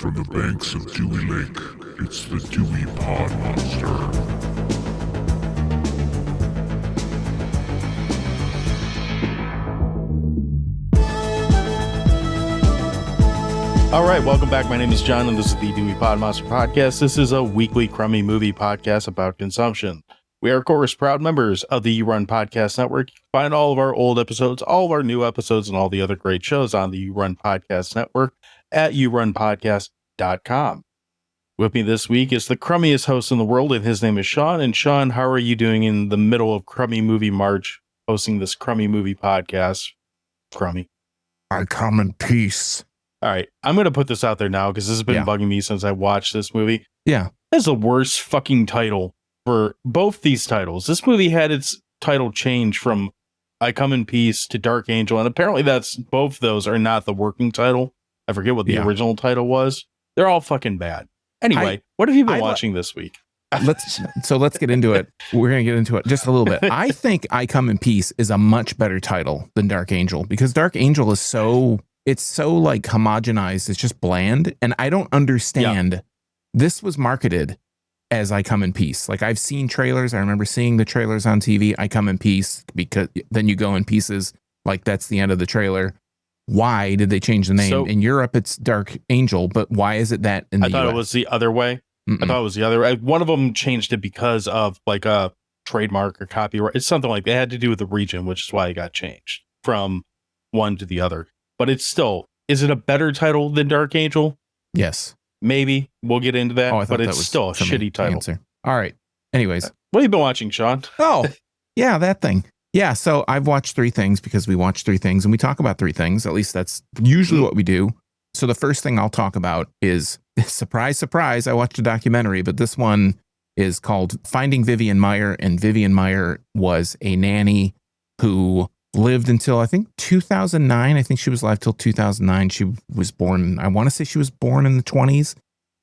From the banks of Dewey Lake, it's the Dewey Pod Monster. All right, welcome back. My name is John, and this is the Dewey Pod Monster Podcast. This is a weekly crummy movie podcast about consumption. We are, of course, proud members of the You Run Podcast Network. You can find all of our old episodes, all of our new episodes, and all the other great shows on the You Run Podcast Network at yourunpodcast.com. With me this week is the crummiest host in the world, and his name is Sean. And Sean, how are you doing in the middle of Crummy Movie March, hosting this Crummy Movie Podcast? Crummy. I come in peace. All right, I'm going to put this out there now because this has been bugging me since I watched this movie. Yeah. That's the worst fucking title for both these titles. This movie had its title change from I Come in Peace to Dark Angel, and apparently both those are not the working title. I forget what the original title was. They're all fucking bad. Anyway, what have you been watching this week? Let's get into it. We're going to get into it just a little bit. I think I Come in Peace is a much better title than Dark Angel because Dark Angel is so like homogenized. It's just bland. And I don't understand. This was marketed as I Come in Peace. Like I've seen trailers. I remember seeing the trailers on TV. I Come in Peace because then you go in pieces. Like that's the end of the trailer. Why did they change the name? So, in Europe, it's Dark Angel, but why is it that in the US? I thought it was the other way. I thought it was the other way. One of them changed it because of like a trademark or copyright. It's something like that. It had to do with the region, which is why it got changed from one to the other. But it's still, is it a better title than Dark Angel? Yes. Maybe. We'll get into that. But it's still a shitty title. Answer. All right. Anyways. What have you been watching, Sean? Oh, yeah, that thing. Yeah, so I've watched three things because we watch three things and we talk about three things. At least that's usually what we do. So the first thing I'll talk about is, surprise, surprise, I watched a documentary, but this one is called Finding Vivian Maier. And Vivian Maier was a nanny who lived until, I think, 2009. I think she was alive till 2009. She was born, I want to say she was born in the 20s.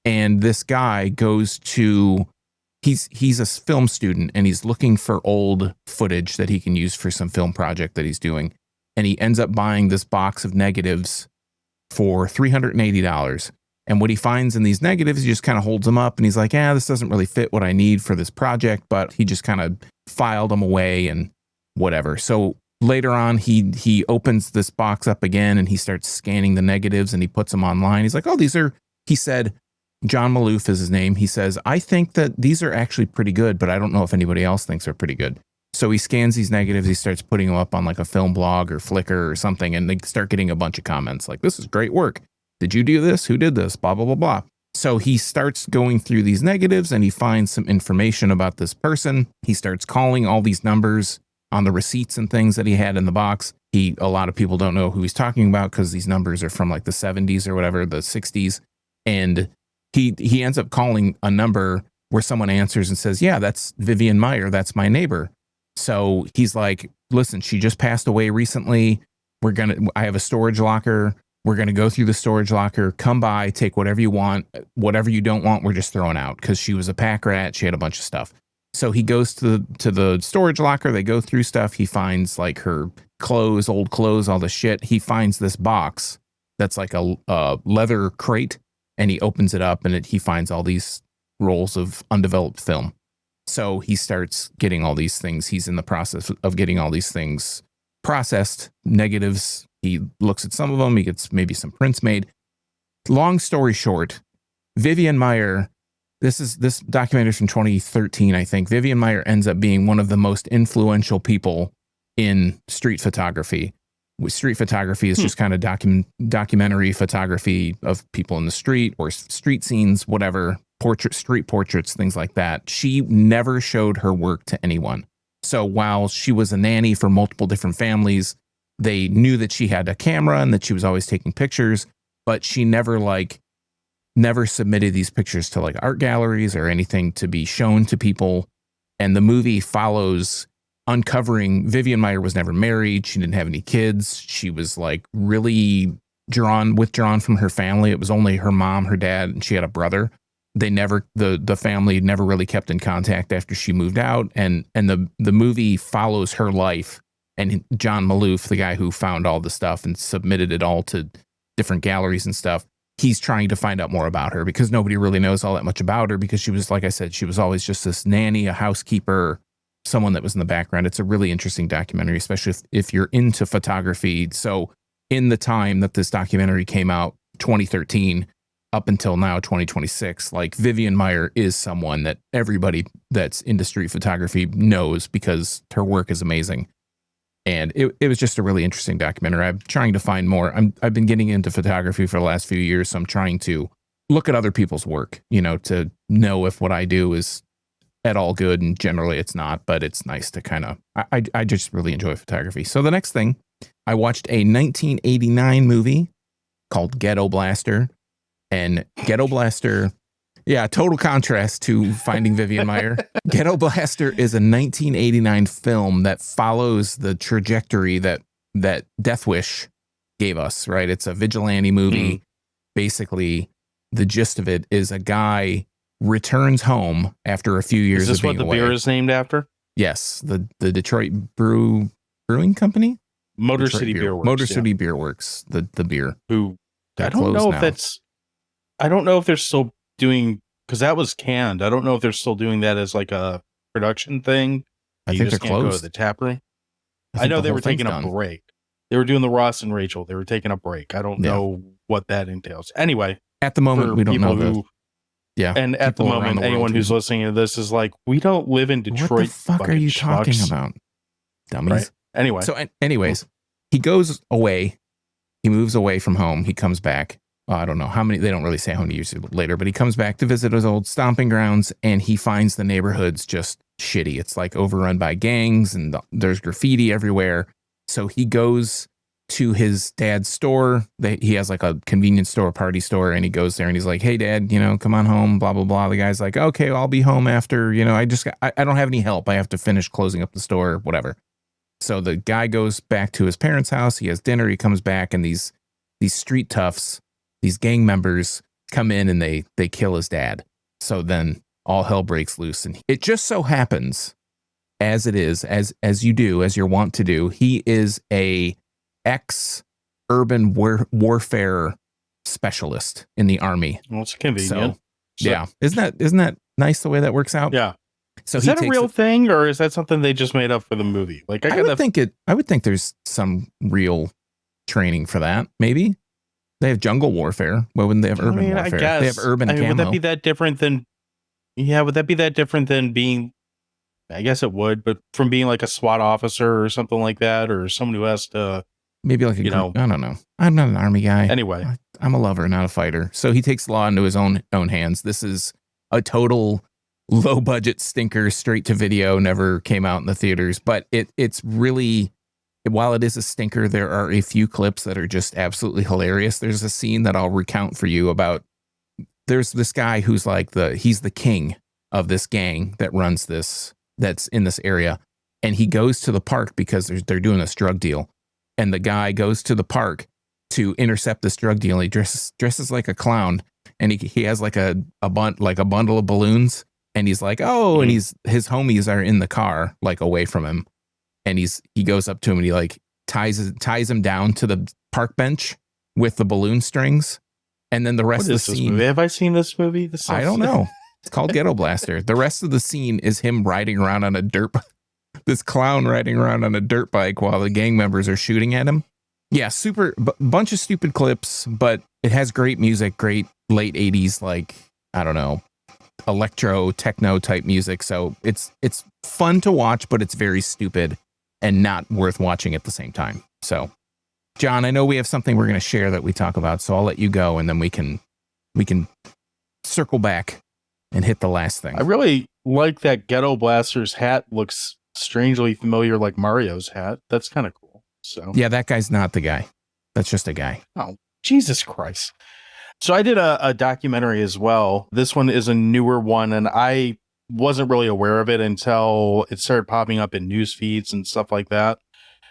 And this guy goes to, he's a film student and he's looking for old footage that he can use for some film project that he's doing. And he ends up buying this box of negatives for $380. And what he finds in these negatives, he just kind of holds them up and he's like, this doesn't really fit what I need for this project, but he just kind of filed them away and whatever. So later on, he opens this box up again and he starts scanning the negatives and he puts them online. He's like, he said, John Maloof is his name. He says, I think that these are actually pretty good, but I don't know if anybody else thinks they're pretty good. So he scans these negatives. He starts putting them up on like a film blog or Flickr or something. And they start getting a bunch of comments like, this is great work. Did you do this? Who did this? Blah, blah, blah, blah. So he starts going through these negatives and he finds some information about this person. He starts calling all these numbers on the receipts and things that he had in the box. A lot of people don't know who he's talking about because these numbers are from like the 70s or whatever, the 60s. And he ends up calling a number where someone answers and says, yeah, that's Vivian Maier. That's my neighbor. So he's like, listen, she just passed away recently. I have a storage locker. We're going to go through the storage locker, come by, take whatever you want. Whatever you don't want, we're just throwing out because she was a pack rat. She had a bunch of stuff. So he goes to the storage locker. They go through stuff. He finds like her clothes, old clothes, all the shit. He finds this box that's like a leather crate, and he opens it up, and he finds all these rolls of undeveloped film. So he starts getting all these things. He's in the process of getting all these things processed, negatives. He looks at some of them. He gets maybe some prints made. Long story short, Vivian Maier. This documentary from 2013, I think. Vivian Maier ends up being one of the most influential people in street photography. Street photography is just kind of documentary photography of people in the street or street scenes, whatever, street portraits, things like that. She never showed her work to anyone. So while she was a nanny for multiple different families, they knew that she had a camera and that she was always taking pictures, but she never submitted these pictures to like art galleries or anything to be shown to people. And the movie follows uncovering Vivian Maier was never married. She didn't have any kids. She was like really withdrawn from her family. It was only her mom, her dad, and she had a brother. The family never really kept in contact after she moved out. And the movie follows her life and John Maloof, the guy who found all the stuff and submitted it all to different galleries and stuff. he's trying to find out more about her because nobody really knows all that much about her because she was, like I said, she was always just this nanny, a housekeeper, someone that was in the background. It's a really interesting documentary, especially if you're into photography. So in the time that this documentary came out, 2013, up until now, 2026, like Vivian Maier is someone that everybody that's industry photography knows because her work is amazing. And it was just a really interesting documentary. I'm trying to find more. I've been getting into photography for the last few years, so I'm trying to look at other people's work, to know if what I do is at all good, and generally it's not, but it's nice to kind of, I just really enjoy photography. So the next thing, I watched a 1989 movie called Ghettoblaster, and Ghettoblaster, yeah, total contrast to Finding Vivian Maier. Ghettoblaster is a 1989 film that follows the trajectory that Death Wish gave us, right? It's a vigilante movie. Basically, the gist of it is a guy returns home after a few years of being away. Is this what the beer is named after? Yes, the Detroit Brewing Company? Motor City Beer Works. Motor City Beer Works, the beer. Who, I don't know if they're still doing, because that was canned. I don't know if they're still doing that as like a production thing. I think they're closed. Go to the tap room. I know they were taking a break. They were doing the Ross and Rachel. They were taking a break. I don't know what that entails. Anyway, at the moment, we don't know. And at the moment, anyone who's listening to this is like, we don't live in Detroit. What the fuck are you talking about, dummies? Right? Anyway. So anyways, he goes away. He moves away from home. He comes back. I don't know how many, they don't really say how many years later, but he comes back to visit his old stomping grounds, and he finds the neighborhood's just shitty. It's like overrun by gangs, and there's graffiti everywhere. So he goes to his dad's store. He has like a convenience store, party store, and he goes there and he's like, "Hey dad, come on home, blah, blah, blah." The guy's like, "Okay, I'll be home after, I don't have any help. I have to finish closing up the store, whatever." So the guy goes back to his parents' house. He has dinner. He comes back, and these street toughs, these gang members, come in and they kill his dad. So then all hell breaks loose. And it just so happens, as it is, as you do, as you're wont to do, he is a ex-urban warfare specialist in the army. Well, it's convenient. So, yeah. Isn't that nice the way that works out? Yeah. So is that a real thing, or is that something they just made up for the movie? Like I would think there's some real training for that. Maybe they have jungle warfare. Why wouldn't they have urban warfare? I guess. They have urban camo. Would that be that different than? Yeah, would that be that different than being? I guess it would, but from being like a SWAT officer or something like that, or someone who has to. Maybe like I don't know. I'm not an army guy. Anyway, I'm a lover, not a fighter. So he takes the law into his own hands. This is a total low budget stinker, straight to video, never came out in the theaters. But it's really, while it is a stinker, there are a few clips that are just absolutely hilarious. There's a scene that I'll recount for you about. There's this guy who's like he's the king of this gang that runs this, that's in this area, and he goes to the park because they're doing this drug deal. And the guy goes to the park to intercept this drug deal. He dresses like a clown, and he has like a bundle of balloons, and he's like, "Oh," and his homies are in the car, like away from him, and he goes up to him and he like ties him down to the park bench with the balloon strings, and then the rest of the scene. Have I seen this movie? I don't know. It's called Ghettoblaster. The rest of the scene is him riding around on a dirt. This clown riding around on a dirt bike while the gang members are shooting at him. Yeah, bunch of stupid clips, but it has great music, great late 80s, like, I don't know, electro, techno type music. So it's fun to watch, but it's very stupid and not worth watching at the same time. So, John, I know we have something we're going to share that we talk about, so I'll let you go, and then we can circle back and hit the last thing. I really like that Ghettoblaster's hat looks strangely familiar, like Mario's hat. That's kind of cool. So yeah, that guy's not the guy. That's just a guy. Oh, Jesus Christ. So I did a documentary as well. This one is a newer one, and I wasn't really aware of it until it started popping up in news feeds and stuff like that.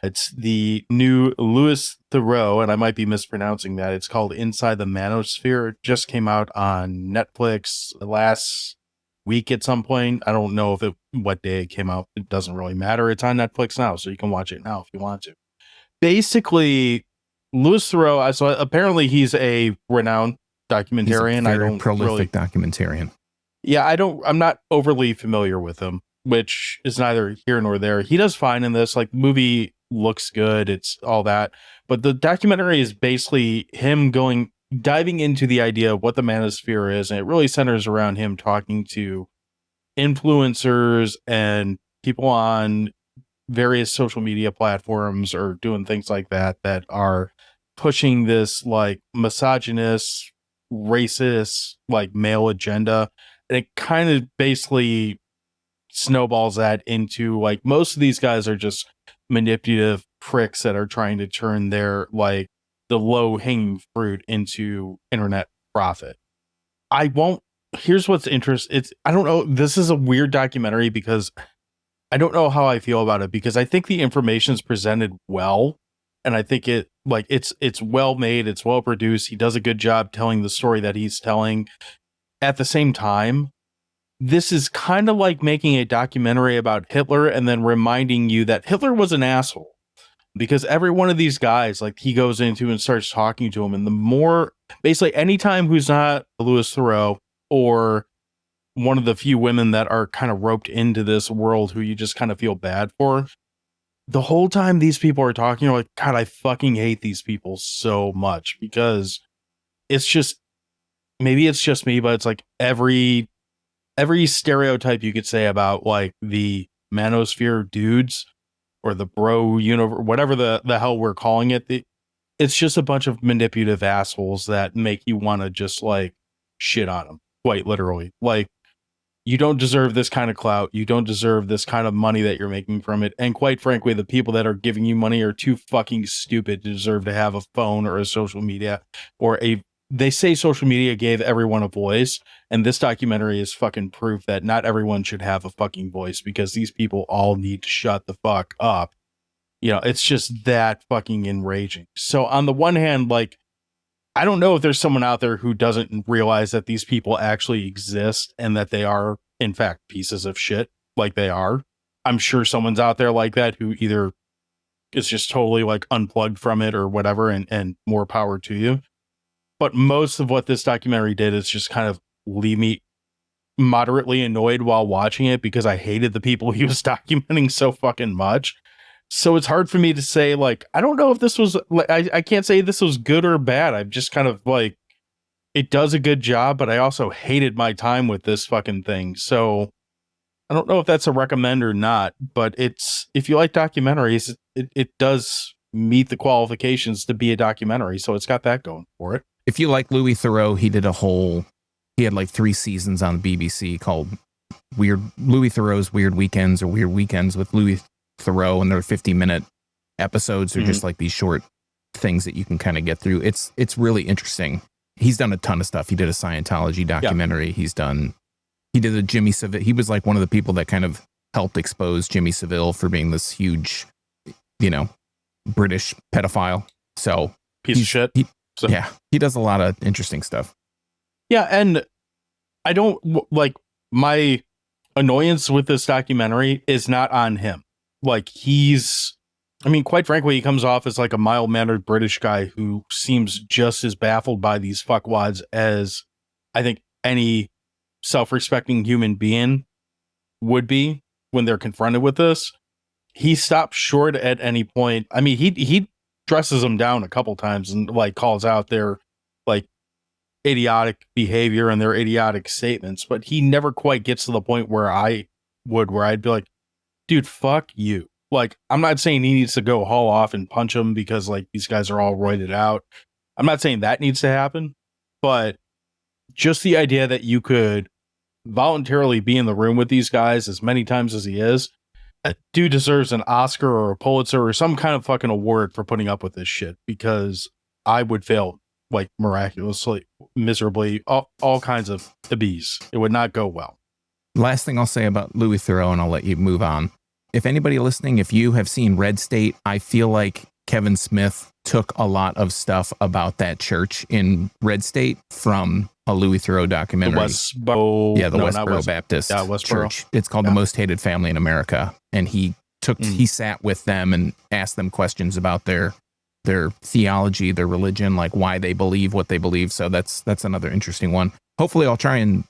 It's the new Louis Theroux, and I might be mispronouncing that. It's called Inside the Manosphere. It just came out on Netflix last week at some point. I don't know what day it came out. It doesn't really matter. It's on Netflix now, so you can watch it now if you want to. Basically, Louis Theroux, so apparently he's a renowned documentarian. He's a I very don't prolific documentarian. Yeah, I'm not overly familiar with him, which is neither here nor there. He does fine in this. Like, movie looks good, it's all that. But the documentary is basically him diving into the idea of what the Manosphere is, and it really centers around him talking to influencers and people on various social media platforms or doing things like that that are pushing this like misogynist, racist, like male agenda. And it kind of basically snowballs that into like most of these guys are just manipulative pricks that are trying to turn their like the low hanging fruit into internet profit. Here's what's interesting. I don't know. This is a weird documentary because I don't know how I feel about it, because I think the information's presented well, and I think it's well made, it's well produced. He does a good job telling the story that he's telling. At the same time, this is kind of like making a documentary about Hitler and then reminding you that Hitler was an asshole, because every one of these guys, like, he goes into and starts talking to him, and the more basically anytime who's not Louis Theroux or one of the few women that are kind of roped into this world who you just kind of feel bad for, the whole time these people are talking, you're like, God, I fucking hate these people so much, because it's just, maybe it's just me, but it's like every stereotype you could say about like the Manosphere dudes or the bro universe, whatever the hell we're calling it, it's just a bunch of manipulative assholes that make you want to just like shit on them, quite literally. Like, you don't deserve this kind of clout. You don't deserve this kind of money that you're making from it. And quite frankly, the people that are giving you money are too fucking stupid to deserve to have a phone or a social media or they say social media gave everyone a voice. And this documentary is fucking proof that not everyone should have a fucking voice, because these people all need to shut the fuck up. You know, it's just that fucking enraging. So on the one hand, like, I don't know if there's someone out there who doesn't realize that these people actually exist and that they are, in fact, pieces of shit, like they are. I'm sure someone's out there like that who either is just totally like unplugged from it or whatever, and more power to you. But most of what this documentary did is just kind of leave me moderately annoyed while watching it, because I hated the people he was documenting so fucking much. So it's hard for me to say, like, I don't know if this was, I can't say this was good or bad. I'm just kind of like, it does a good job, but I also hated my time with this fucking thing. So I don't know if that's a recommend or not, but if you like documentaries, it does meet the qualifications to be a documentary. So it's got that going for it. If you like Louis Theroux, he had like 3 seasons on the BBC called Louis Theroux's Weird Weekends or Weird Weekends with Louis Theroux, and they're 50-minute episodes. They're just like these short things that you can kind of get through. It's really interesting. He's done a ton of stuff. He did a Scientology documentary. Yeah. He did a Jimmy Savile. He was like one of the people that kind of helped expose Jimmy Savile for being this huge, British pedophile. So piece of shit. Yeah, he does a lot of interesting stuff. Yeah, and I don't like, my annoyance with this documentary is not on him. Like, quite frankly, he comes off as like a mild-mannered British guy who seems just as baffled by these fuckwads as I think any self-respecting human being would be when they're confronted with this. He stops short at any point. I mean, he dresses them down a couple times and like calls out their like idiotic behavior and their idiotic statements, but he never quite gets to the point where I'd be like, dude, fuck you. Like, I'm not saying he needs to go haul off and punch him because like these guys are all roided out. I'm not saying that needs to happen, but just the idea that you could voluntarily be in the room with these guys as many times as he is, that dude deserves an Oscar or a Pulitzer or some kind of fucking award for putting up with this shit, because I would fail like miraculously, miserably, all kinds of abuse. It would not go well. Last thing I'll say about Louis Theroux, and I'll let you move on. If anybody listening, if you have seen Red State, I feel like Kevin Smith took a lot of stuff about that church in Red State from a Louis Theroux documentary. The Westboro Baptist Church. It's called The Most Hated Family in America. And he sat with them and asked them questions about their their theology, their religion, like why they believe what they believe. So that's another interesting one. Hopefully I'll try and,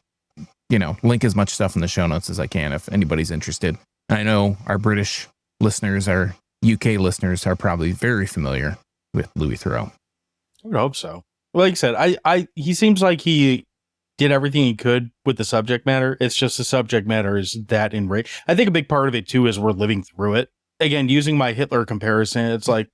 link as much stuff in the show notes as I can if anybody's interested. And I know our British listeners, our UK listeners are probably very familiar with Louis Theroux. I would hope so. Like I said, he seems like he did everything he could with the subject matter. It's just the subject matter is that enriched. I think a big part of it too is we're living through it. Again, using my Hitler comparison, it's like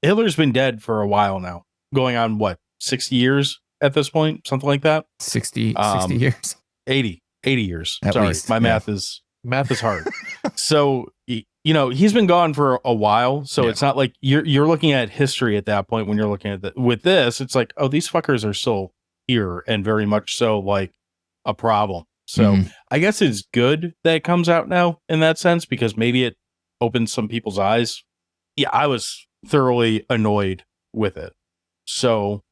Hitler's been dead for a while now, going on 60 years at this point, something like that. 60 years, 80 years. At Sorry, least, my math is hard. So he's been gone for a while. So it's not like you're looking at history at that point when you're looking at with this. It's like, oh, these fuckers are still here and very much so like a problem. So I guess it's good that it comes out now in that sense, because maybe it opens some people's eyes. Yeah, I was thoroughly annoyed with it. So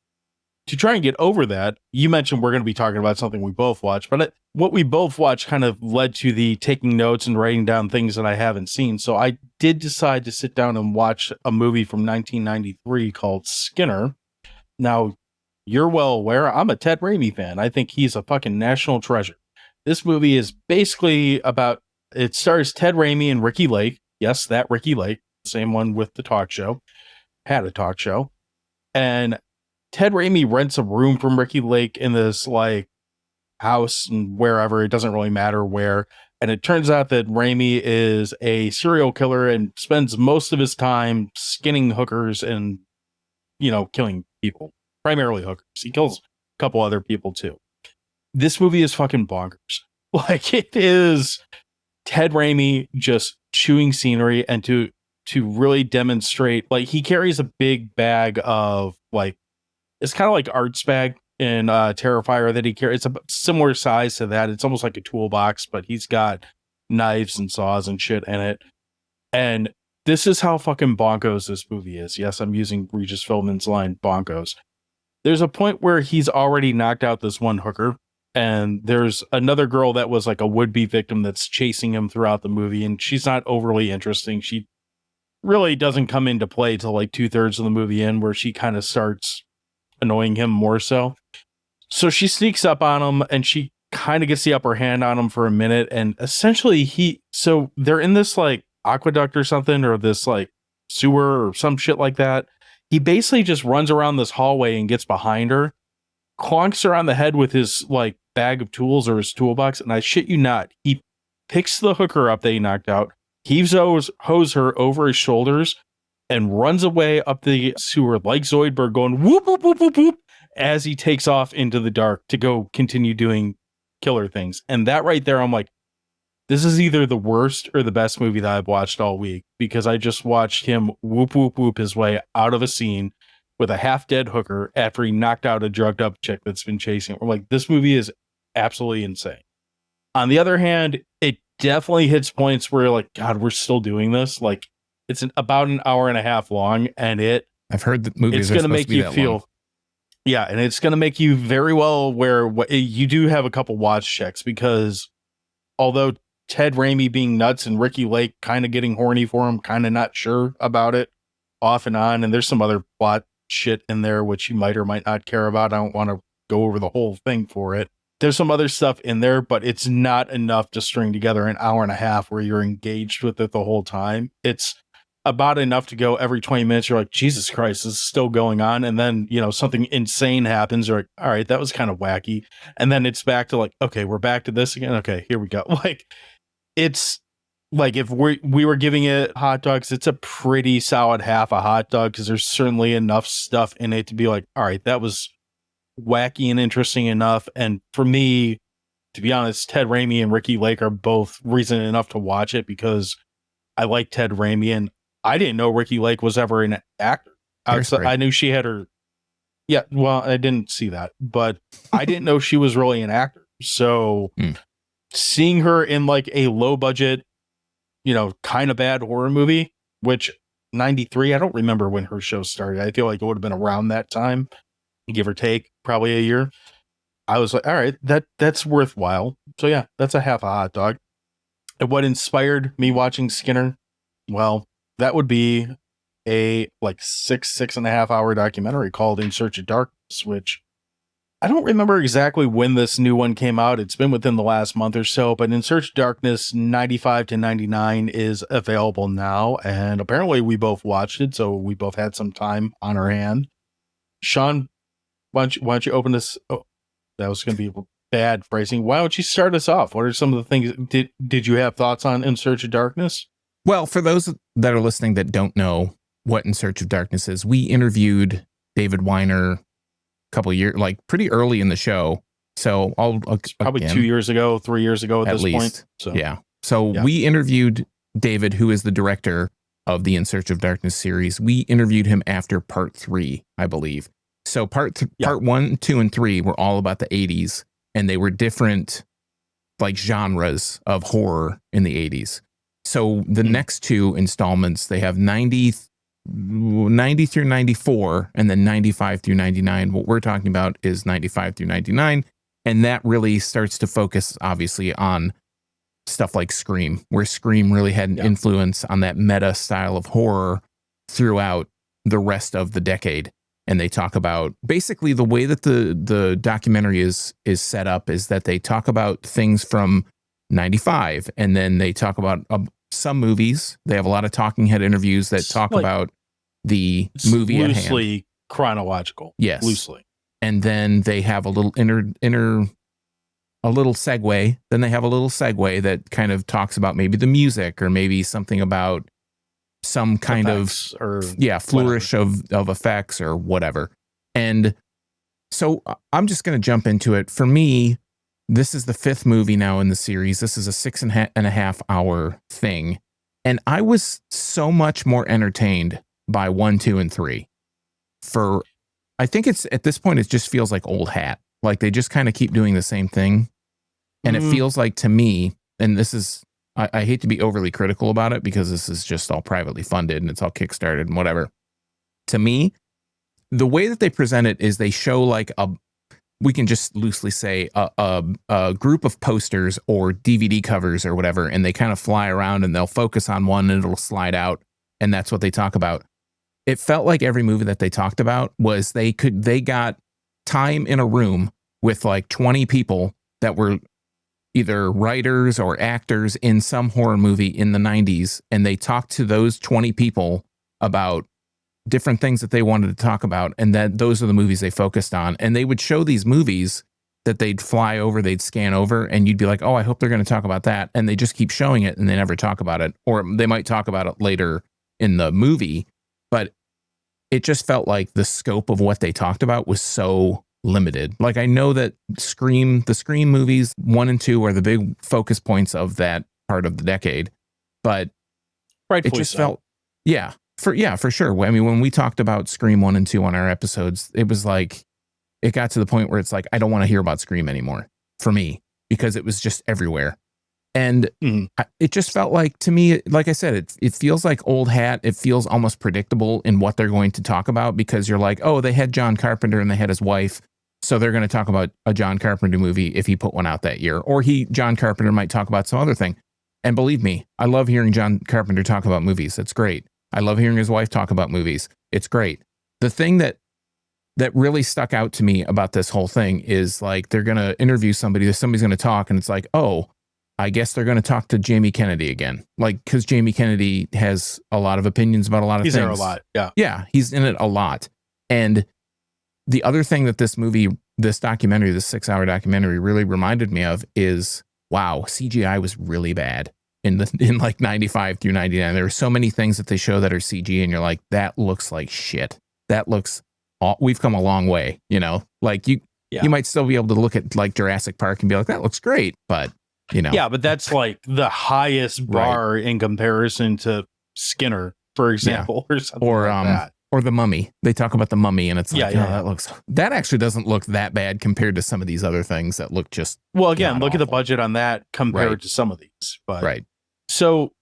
to try and get over that, you mentioned we're going to be talking about something we both watched, but what we both watched kind of led to the taking notes and writing down things that I haven't seen. So I did decide to sit down and watch a movie from 1993 called Skinner. Now, you're well aware, I'm a Ted Raimi fan. I think he's a fucking national treasure. This movie is basically about, it stars Ted Raimi and Ricky Lake. Yes, that Ricky Lake, same one with the talk show, had a talk show. And Ted Raimi rents a room from Ricky Lake in this like house and wherever, it doesn't really matter where. And it turns out that Raimi is a serial killer and spends most of his time skinning hookers and, killing people, primarily hookers. He kills a couple other people too. This movie is fucking bonkers. Like, it is Ted Raimi just chewing scenery, and to really demonstrate, like, he carries a big bag of like, it's kind of like Art's bag in Terrifier that he carries. It's a similar size to that. It's almost like a toolbox, but he's got knives and saws and shit in it. And this is how fucking bonkos this movie is. Yes, I'm using Regis Philbin's line, bonkos. There's a point where he's already knocked out this one hooker, and there's another girl that was like a would-be victim that's chasing him throughout the movie, and she's not overly interesting. She really doesn't come into play till like 2/3 of the movie in, where she kind of starts annoying him more so. So she sneaks up on him and she kind of gets the upper hand on him for a minute. And essentially so they're in this like aqueduct or something, or this like sewer or some shit like that. He basically just runs around this hallway and gets behind her, clonks her on the head with his like bag of tools or his toolbox. And I shit you not, he picks the hooker up that he knocked out, heaves hose her over his shoulders, and runs away up the sewer like Zoidberg, going whoop, whoop, whoop, whoop, whoop, as he takes off into the dark to go continue doing killer things. And that right there, I'm like, this is either the worst or the best movie that I've watched all week, because I just watched him whoop, whoop, whoop his way out of a scene with a half-dead hooker after he knocked out a drugged-up chick that's been chasing him. I'm like, this movie is absolutely insane. On the other hand, it definitely hits points where you're like, God, we're still doing this? Like, it's about an hour and a half long, and I've heard that movies it's going to make you feel long. Yeah, and it's going to make you very well aware you do have a couple watch checks, because although Ted Raimi being nuts and Ricky Lake kind of getting horny for him, kind of not sure about it off and on, and there's some other plot shit in there which you might or might not care about. I don't want to go over the whole thing for it. There's some other stuff in there, but it's not enough to string together an hour and a half where you're engaged with it the whole time. It's about enough to go every 20 minutes. You're like, Jesus Christ, this is still going on. And then, something insane happens. You're like, all right, that was kind of wacky. And then it's back to like, okay, we're back to this again. Okay, here we go. Like, it's like, if we were giving it hot dogs, it's a pretty solid half a hot dog, because there's certainly enough stuff in it to be like, all right, that was wacky and interesting enough. And for me, to be honest, Ted Raimi and Ricky Lake are both reason enough to watch it, because I like Ted Raimi, and I didn't know Ricky Lake was ever an actor. I knew she had her. Yeah, well, I didn't see that, but I didn't know she was really an actor. So seeing her in like a low budget, kind of bad horror movie, which 93, I don't remember when her show started. I feel like it would have been around that time, give or take, probably a year. I was like, all right, that's worthwhile. So yeah, that's a half a hot dog. And what inspired me watching Skinner? Well, that would be a like 6.5 hour documentary called In Search of Darkness, which I don't remember exactly when this new one came out. It's been within the last month or so, but In Search of Darkness 95 to 99 is available now. And apparently we both watched it, so we both had some time on our hand. Sean, why don't you open this? Oh, that was going to be bad phrasing. Why don't you start us off? What are some of the things? Did you have thoughts on In Search of Darkness? Well, for those that are listening that don't know what In Search of Darkness is, we interviewed David Weiner couple of years, like pretty early in the show. So probably 2 years ago, 3 years ago at this least point. So yeah. So we interviewed David, who is the director of the In Search of Darkness series. We interviewed him after part 3, I believe. So part 1, 2, and 3 were all about the 80s, and they were different like genres of horror in the 80s. So the next 2 installments, they have 90 through 94 and then 95 through 99. What we're talking about is 95 through 99. And that really starts to focus, obviously, on stuff like Scream, where Scream really had an influence on that meta style of horror throughout the rest of the decade. And they talk about basically the way that the documentary is set up is that they talk about things from 95, and then they talk about some movies. They have a lot of talking head interviews that talk about the movie at hand. Loosely chronological. Yes. Loosely. And then they have a little a little segue. Then they have a little segue that kind of talks about maybe the music or maybe something about some kind effects of flourish of effects or whatever. And so I'm just going to jump into it. For me, this is the 5th movie now in the series. This is a 6.5 hour thing. And I was so much more entertained by 1, 2, and 3. I think it's at this point, it just feels like old hat. Like they just kind of keep doing the same thing. And it feels like to me, and this is, I hate to be overly critical about it because this is just all privately funded and it's all Kickstarted and whatever. To me, the way that they present it is they show like we can just loosely say a group of posters or DVD covers or whatever, and they kind of fly around and they'll focus on one and it'll slide out. And that's what they talk about. It felt like every movie that they talked about was they got time in a room with like 20 people that were either writers or actors in some horror movie in the 90s. And they talked to those 20 people about different things that they wanted to talk about. And that those are the movies they focused on. And they would show these movies that they'd fly over, they'd scan over, and you'd be like, oh, I hope they're going to talk about that. And they just keep showing it and they never talk about it. Or they might talk about it later in the movie. But it just felt like the scope of what they talked about was so limited. Like I know that the Scream movies 1 and 2 are the big focus points of that part of the decade, but it just felt, for sure. I mean, when we talked about Scream 1 and 2 on our episodes, it was like, it got to the point where it's like, I don't want to hear about Scream anymore for me because it was just everywhere. And it just felt like, to me, like I said, it feels like old hat. It feels almost predictable in what they're going to talk about because you're like, oh, they had John Carpenter and they had his wife. So they're going to talk about a John Carpenter movie if he put one out that year. Or John Carpenter might talk about some other thing. And believe me, I love hearing John Carpenter talk about movies. It's great. I love hearing his wife talk about movies. It's great. The thing that really stuck out to me about this whole thing is like they're going to interview somebody, somebody's going to talk, and it's like, oh, I guess they're going to talk to Jamie Kennedy again. Like, because Jamie Kennedy has a lot of opinions about a lot of things. He's in it a lot. Yeah. Yeah, he's in it a lot. And the other thing that this documentary, this 6-hour documentary really reminded me of is, wow, CGI was really bad in like 95 through 99. There are so many things that they show that are CG and you're like, that looks like shit. We've come a long way, you know, like you might still be able to look at like Jurassic Park and be like, that looks great. But you know, but that's like the highest bar in comparison to Skinner, for example, or something like that. Or The Mummy. They talk about The Mummy and it's like, that actually doesn't look that bad compared to some of these other things that look just, well, again, look at the budget on that compared to some of these. But so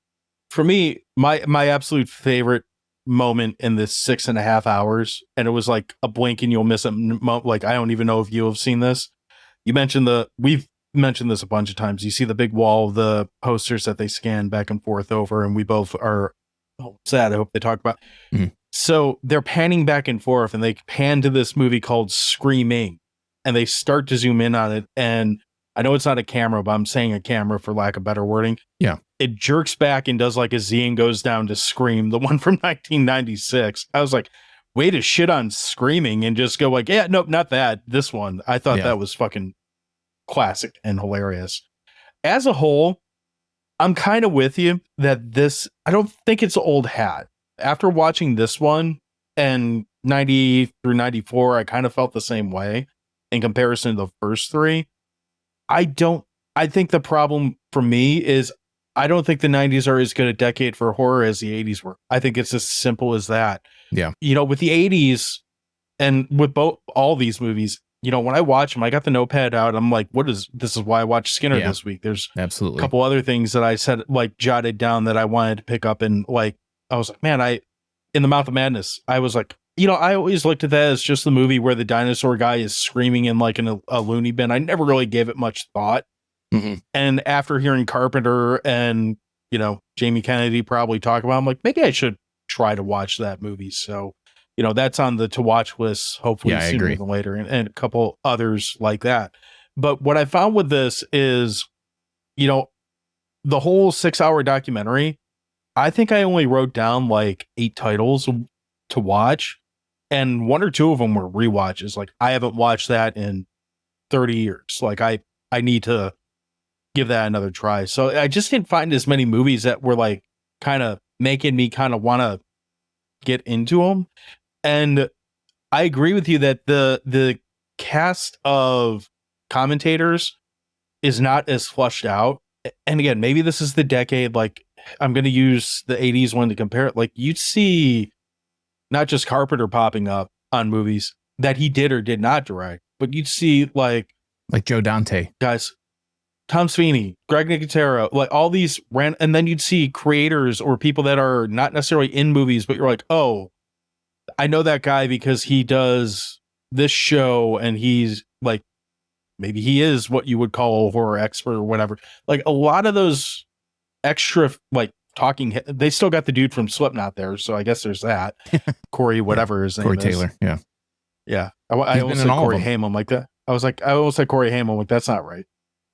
for me, my absolute favorite moment in this 6.5 hours, and it was like a blink and you'll miss it. Like, I don't even know if you have seen this. We've mentioned this a bunch of times. You see the big wall of the posters that they scan back and forth over, and we both are oh, sad. I hope they talk about. Mhm. So they're panning back and forth, and they pan to this movie called Screaming, and they start to zoom in on it. And I know it's not a camera, but I'm saying a camera for lack of better wording. Yeah. It jerks back and does like a Z and goes down to Scream, the one from 1996. I was like, way to shit on Screaming and just go like, yeah, nope, not that. This one. I thought that was fucking classic and hilarious. As a whole, I'm kind of with you that this, I don't think it's old hat. After watching this one and 90 through 94, I kind of felt the same way in comparison to the first three. I think the problem for me is I don't think the 90s are as good a decade for horror as the 80s were. I think it's as simple as that. Yeah. You know, with the 80s and with all these movies, you know, when I watch them, I got the notepad out. I'm like, this is why I watched Skinner this week. There's absolutely a couple other things that I said, like jotted down that I wanted to pick up. And like, I was like, man, in The Mouth of Madness, I was like, you know, I always looked at that as just the movie where the dinosaur guy is screaming in like a loony bin. I never really gave it much thought. Mm-hmm. And after hearing Carpenter and, you know, Jamie Kennedy probably talk about it, I'm like, maybe I should try to watch that movie. So, you know, that's on the to watch list, hopefully sooner than later, and a couple others like that. But what I found with this is, you know, the whole 6-hour documentary, I think I only wrote down like 8 titles to watch, and 1 or 2 of them were rewatches. Like, I haven't watched that in 30 years. Like, I need to give that another try. So I just didn't find as many movies that were like kind of making me kind of want to get into them. And I agree with you that the cast of commentators is not as flushed out. And again, maybe this is the decade, like I'm going to use the 80s one to compare it. Like you'd see not just Carpenter popping up on movies that he did or did not direct, but you'd see like Joe Dante, guys, Tom Sweeney, Greg Nicotero, like all these and then you'd see creators or people that are not necessarily in movies, but you're like, oh, I know that guy because he does this show and he's like, maybe he is what you would call a horror expert or whatever. Like a lot of those extra like talking, they still got the dude from Slipknot there. So I guess there's that. Corey, whatever his name Corey is. Taylor. Yeah. Yeah. I almost said Corey Haim. I'm like that. I almost said Corey Haim. I'm like, that's not right.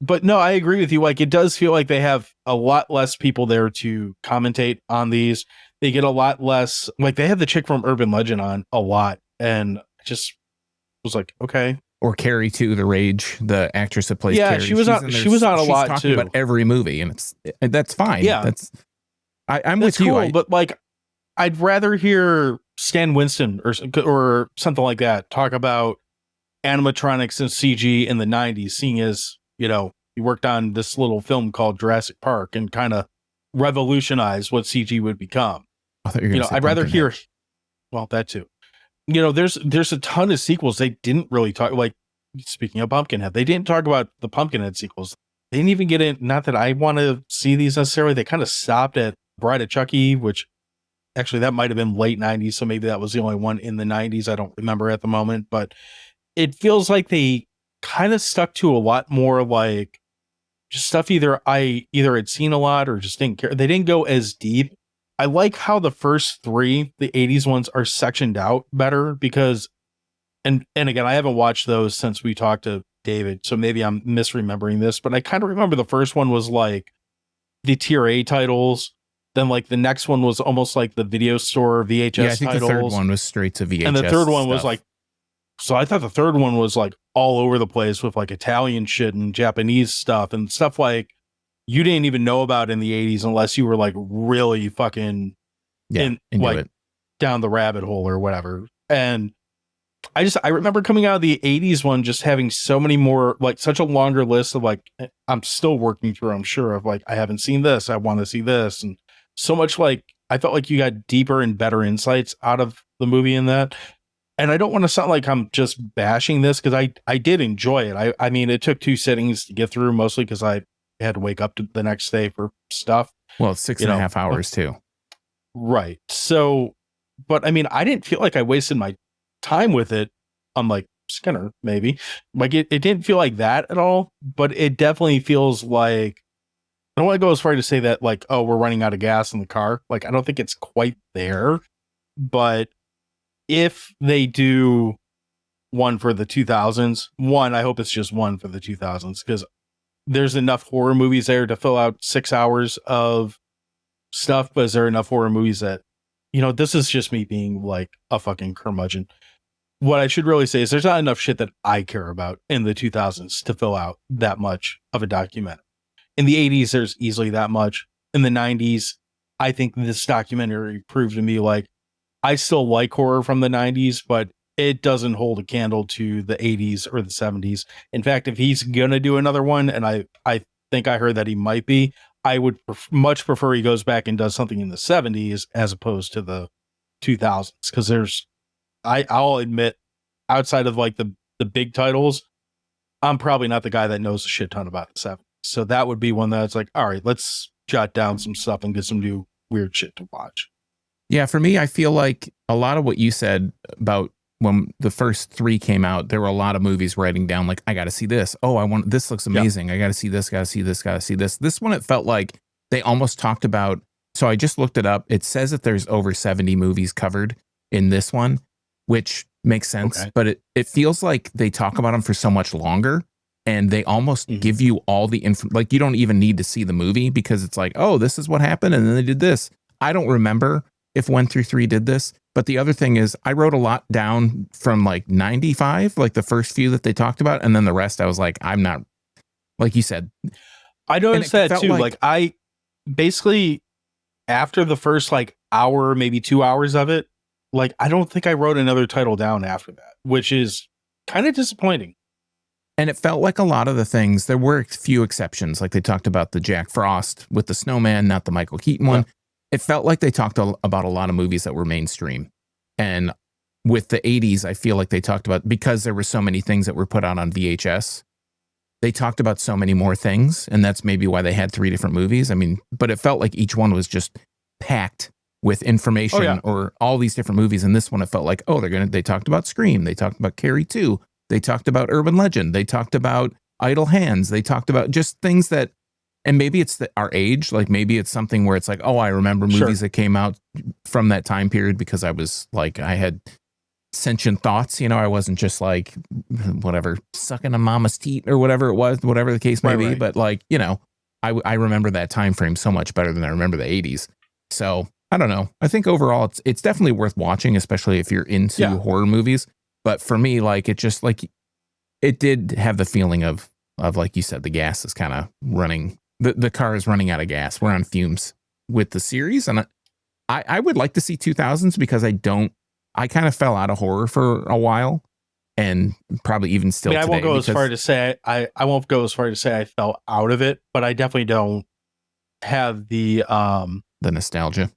But no, I agree with you. Like it does feel like they have a lot less people there to commentate on these. They get a lot less, like they had the chick from Urban Legend on a lot. And I just was like, okay. Or Carrie too, the Rage, the actress that plays Carrie. She was on a lot talking too. about every movie, and that's fine. Yeah. I'm that's with you. Cool, but like I'd rather hear Stan Winston or something like that talk about animatronics and CG in the 90s, seeing as, you know, he worked on this little film called Jurassic Park and kind of revolutionized what CG would become. I'd rather hear, well, that too. You know, there's a ton of sequels they didn't really talk, like speaking of Pumpkinhead, they didn't talk about the Pumpkinhead sequels. They didn't even get in, not that I want to see these necessarily. They kind of stopped at Bride of Chucky, which actually that might have been late 90s. So maybe that was the only one in the 90s. I don't remember at the moment, but it feels like they kind of stuck to a lot more like just stuff either had seen a lot or just didn't care. They didn't go as deep. I like how the first 3, the 80s ones, are sectioned out better because, and again, I haven't watched those since we talked to David, so maybe I'm misremembering this, but I kind of remember the first one was like the tier A titles. Then like the next one was almost like the video store VHS titles. I think the third one was straight to VHS. And the third one was stuff. like, so I thought the third one was like all over the place with like Italian shit and Japanese stuff and stuff like you didn't even know about in the 80s unless you were like really fucking down the rabbit hole or whatever. And I remember coming out of the 80s one just having so many more, like such a longer list of like, I'm still working through, I'm sure, of like, I haven't seen this, I want to see this. And so much like, I felt like you got deeper and better insights out of the movie in that. And I don't want to sound like I'm just bashing this because I did enjoy it. I mean, it took 2 sittings to get through, mostly because I had to wake up the next day for stuff. Well, it's 6.5 hours too. Right. So, but I mean, I didn't feel like I wasted my time with it. I'm like Skinner, maybe like it didn't feel like that at all, but it definitely feels like I don't want to go as far to say that like, oh, we're running out of gas in the car. Like, I don't think it's quite there, but if they do one for the 2000s, I hope it's just one for the 2000s, because there's enough horror movies there to fill out 6 hours of stuff. But is there enough horror movies that, this is just me being like a fucking curmudgeon. What I should really say is there's not enough shit that I care about in the 2000s to fill out that much of a documentary. In the 80s, there's easily that much. In the 90s, I think this documentary proved to me like I still like horror from the 90s, but it doesn't hold a candle to the 80s or the 70s. In fact, if he's gonna do another one, and I think I heard that he might be, I would much prefer he goes back and does something in the 70s as opposed to the 2000s, because I'll admit, outside of like the big titles, I'm probably not the guy that knows a shit ton about the 70s. So that would be one that's like, all right, let's jot down some stuff and get some new weird shit to watch. Yeah, for me, I feel like a lot of what you said about when the first 3 came out, there were a lot of movies writing down like, I got to see this. Oh, this looks amazing. I got to see this, got to see this, got to see this. This one, it felt like they almost talked about, so I just looked it up. It says that there's over 70 movies covered in this one, which makes sense. Okay. But it feels like they talk about them for so much longer, and they almost give you all the info. Like, you don't even need to see the movie, because it's like, oh, this is what happened, and then they did this. I don't remember if 1 through 3 did this. But the other thing is, I wrote a lot down from like 95, like the first few that they talked about, and then the rest I was like, I'm not, like you said. I noticed that too. Like I basically, after the first like hour, maybe 2 hours of it, like I don't think I wrote another title down after that, which is kind of disappointing. And it felt like a lot of the things, there were a few exceptions. Like they talked about the Jack Frost with the snowman, not the Michael Keaton one. It felt like they talked about a lot of movies that were mainstream. And with the 80s, I feel like they talked about, because there were so many things that were put out on VHS, they talked about so many more things. And that's maybe why they had 3 different movies. I mean, but it felt like each one was just packed with information or all these different movies. And this one, it felt like, oh, they talked about Scream. They talked about Carrie 2. They talked about Urban Legend. They talked about Idle Hands. They talked about just things that, and maybe it's our age, like maybe it's something where it's like, oh, I remember movies that came out from that time period, because I was like, I had sentient thoughts, I wasn't just like, whatever, sucking a mama's teat or whatever it was, whatever the case may be. But like, I remember that time frame so much better than I remember the 80s. So I don't know. I think overall it's definitely worth watching, especially if you're into horror movies. But for me, like, it just like, it did have the feeling of like you said, the gas is kind of running. The car is running out of gas. We're on fumes with the series. And I would like to see 2000s, because I kind of fell out of horror for a while, and probably even still today. I won't go as far to say I won't go as far to say I fell out of it, but I definitely don't have the nostalgia,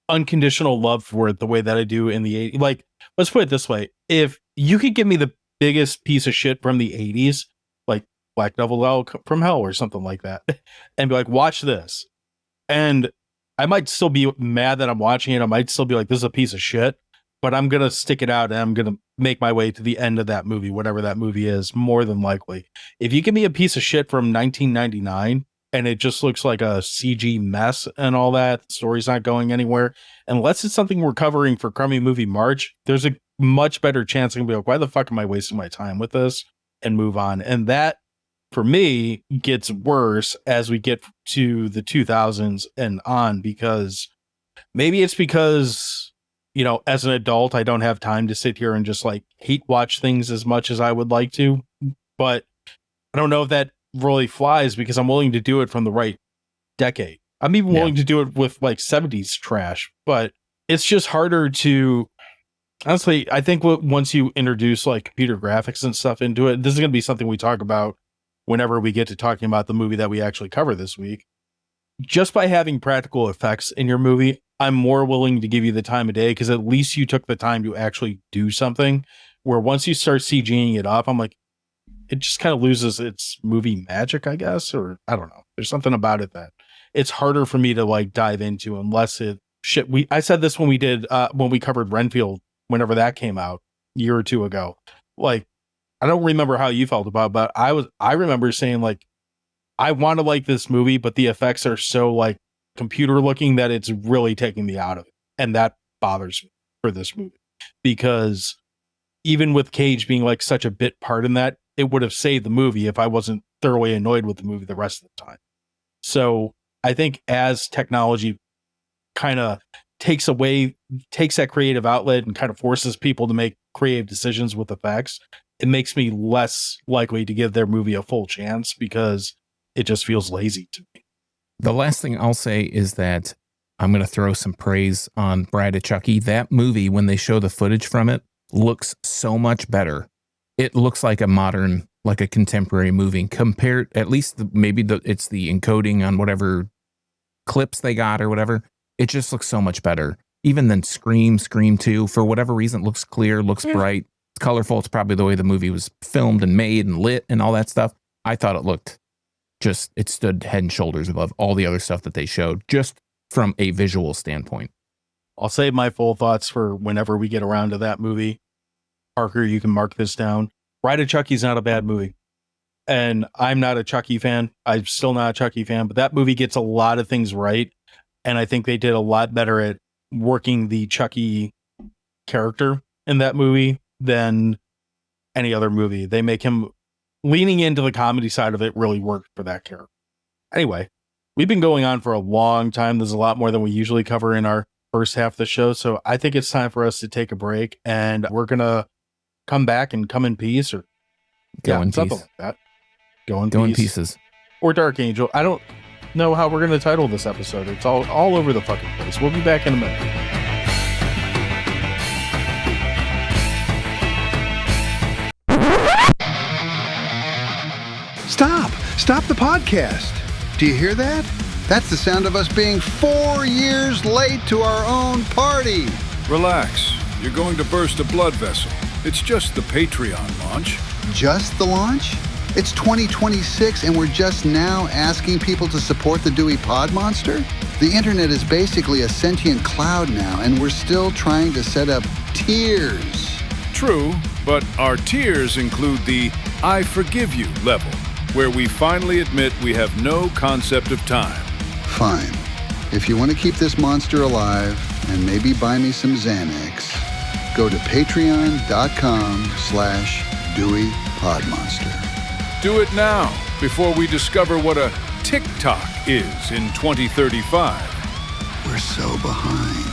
unconditional love for it the way that I do in the 80s. Like, let's put it this way. If you could give me the biggest piece of shit from the 80s, like Black Devil from Hell or something like that, and be like, watch this, and I might still be mad that I'm watching it. I might still be like, this is a piece of shit, but I'm going to stick it out and I'm going to make my way to the end of that movie, whatever that movie is, more than likely. If you give me a piece of shit from 1999 and it just looks like a CG mess and all that, the story's not going anywhere, unless it's something we're covering for Crummy Movie March, there's a much better chance I can be like, why the fuck am I wasting my time with this, and move on. And that, for me, gets worse as we get to the 2000s and on, because maybe it's because, as an adult, I don't have time to sit here and just like hate watch things as much as I would like to. But I don't know if that really flies, because I'm willing to do it from the right decade. I'm even willing to do it with like 70s trash, but it's just harder to, honestly, I think once you introduce like computer graphics and stuff into it, this is going to be something we talk about whenever we get to talking about the movie that we actually cover this week. Just by having practical effects in your movie, I'm more willing to give you the time of day, because at least you took the time to actually do something. Where once you start CGing it up, I'm like, it just kind of loses its movie magic, I guess, or I don't know. There's something about it that it's harder for me to like dive into, unless I said this when we did when we covered Renfield, whenever that came out a year or two ago. Like, I don't remember how you felt about it, but I remember saying like, I want to like this movie, but the effects are so like computer looking that it's really taking me out of it. And that bothers me for this movie, because even with Cage being like such a bit part in that, it would have saved the movie if I wasn't thoroughly annoyed with the movie the rest of the time. So I think as technology kind of takes that creative outlet and kind of forces people to make creative decisions with effects, it makes me less likely to give their movie a full chance because it just feels lazy to me. The last thing I'll say is that I'm going to throw some praise on Bride of Chucky. That movie, when they show the footage from it, looks so much better. It looks like a modern, like a contemporary movie compared, at least it's the encoding on whatever clips they got or whatever. It just looks so much better. Even than Scream 2, for whatever reason, it looks clear, looks bright, it's colorful. It's probably the way the movie was filmed and made and lit and all that stuff. I thought it looked it stood head and shoulders above all the other stuff that they showed, just from a visual standpoint. I'll save my full thoughts for whenever we get around to that movie. Parker, you can mark this down. Bride of Chucky's not a bad movie. And I'm not a Chucky fan. I'm still not a Chucky fan, but that movie gets a lot of things right. And I think they did a lot better at working the Chucky character in that movie than any other movie. They make him leaning into the comedy side of it really worked for that character. Anyway, we've been going on for a long time. There's a lot more than we usually cover in our first half of the show. So I think it's time for us to take a break, and we're going to come back and come in peace or something like that. Go in pieces. Or Dark Angel. I don't know how we're going to title this episode. It's all over the fucking place. We'll be back in a minute. Stop the podcast. Do you hear that? That's the sound of us being 4 years late to our own party. Relax. You're going to burst a blood vessel. It's just the Patreon launch. Just the launch? It's 2026 and we're just now asking people to support the Dewey Pod Monster? The internet is basically a sentient cloud now, and we're still trying to set up tiers. True, but our tiers include the I forgive you level, where we finally admit we have no concept of time. Fine. If you want to keep this monster alive and maybe buy me some Xanax, go to patreon.com/Dewey Podmonster. Do it now, before we discover what a TikTok is in 2035. We're so behind.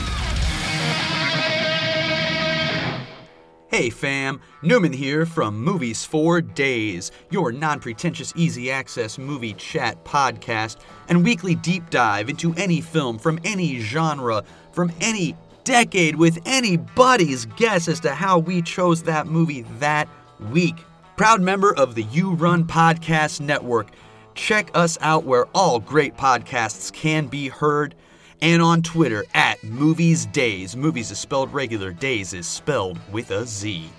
Hey fam, Newman here from Movies for Days, your non-pretentious easy access movie chat podcast and weekly deep dive into any film from any genre, from any decade, with anybody's guess as to how we chose that movie that week. Proud member of the You Run Podcast Network. Check us out where all great podcasts can be heard, and on Twitter at Movies Days. Movies is spelled regular, Days is spelled with a Z.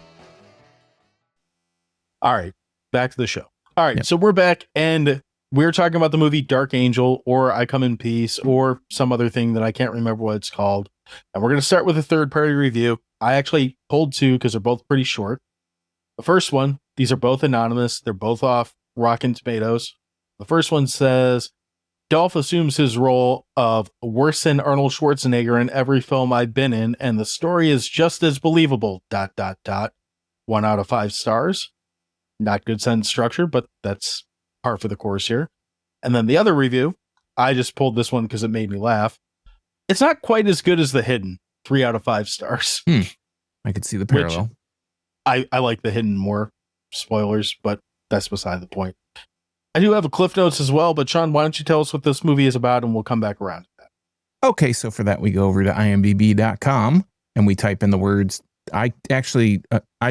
All right, back to the show. All right, Yep. So we're back, and we're talking about the movie Dark Angel, or I Come in Peace, or some other thing that I can't remember what it's called. And we're going to start with a third-party review. I actually pulled two because they're both pretty short. The first one, these are both anonymous. They're both off Rotten Tomatoes. The first one says, Dolph assumes his role of worse than Arnold Schwarzenegger in every film I've been in, and the story is just as believable, ... 1 out of 5 stars. Not good sentence structure, but that's par for the course here. And then the other review, I just pulled this one because it made me laugh. It's not quite as good as The Hidden, 3 out of 5 stars. I could see the parallel. I like The Hidden more. Spoilers, but that's beside the point. I do have a Cliff Notes as well, but Sean, why don't you tell us what this movie is about, and we'll come back around to that. Okay, so for that, we go over to imdb.com and we type in the words. I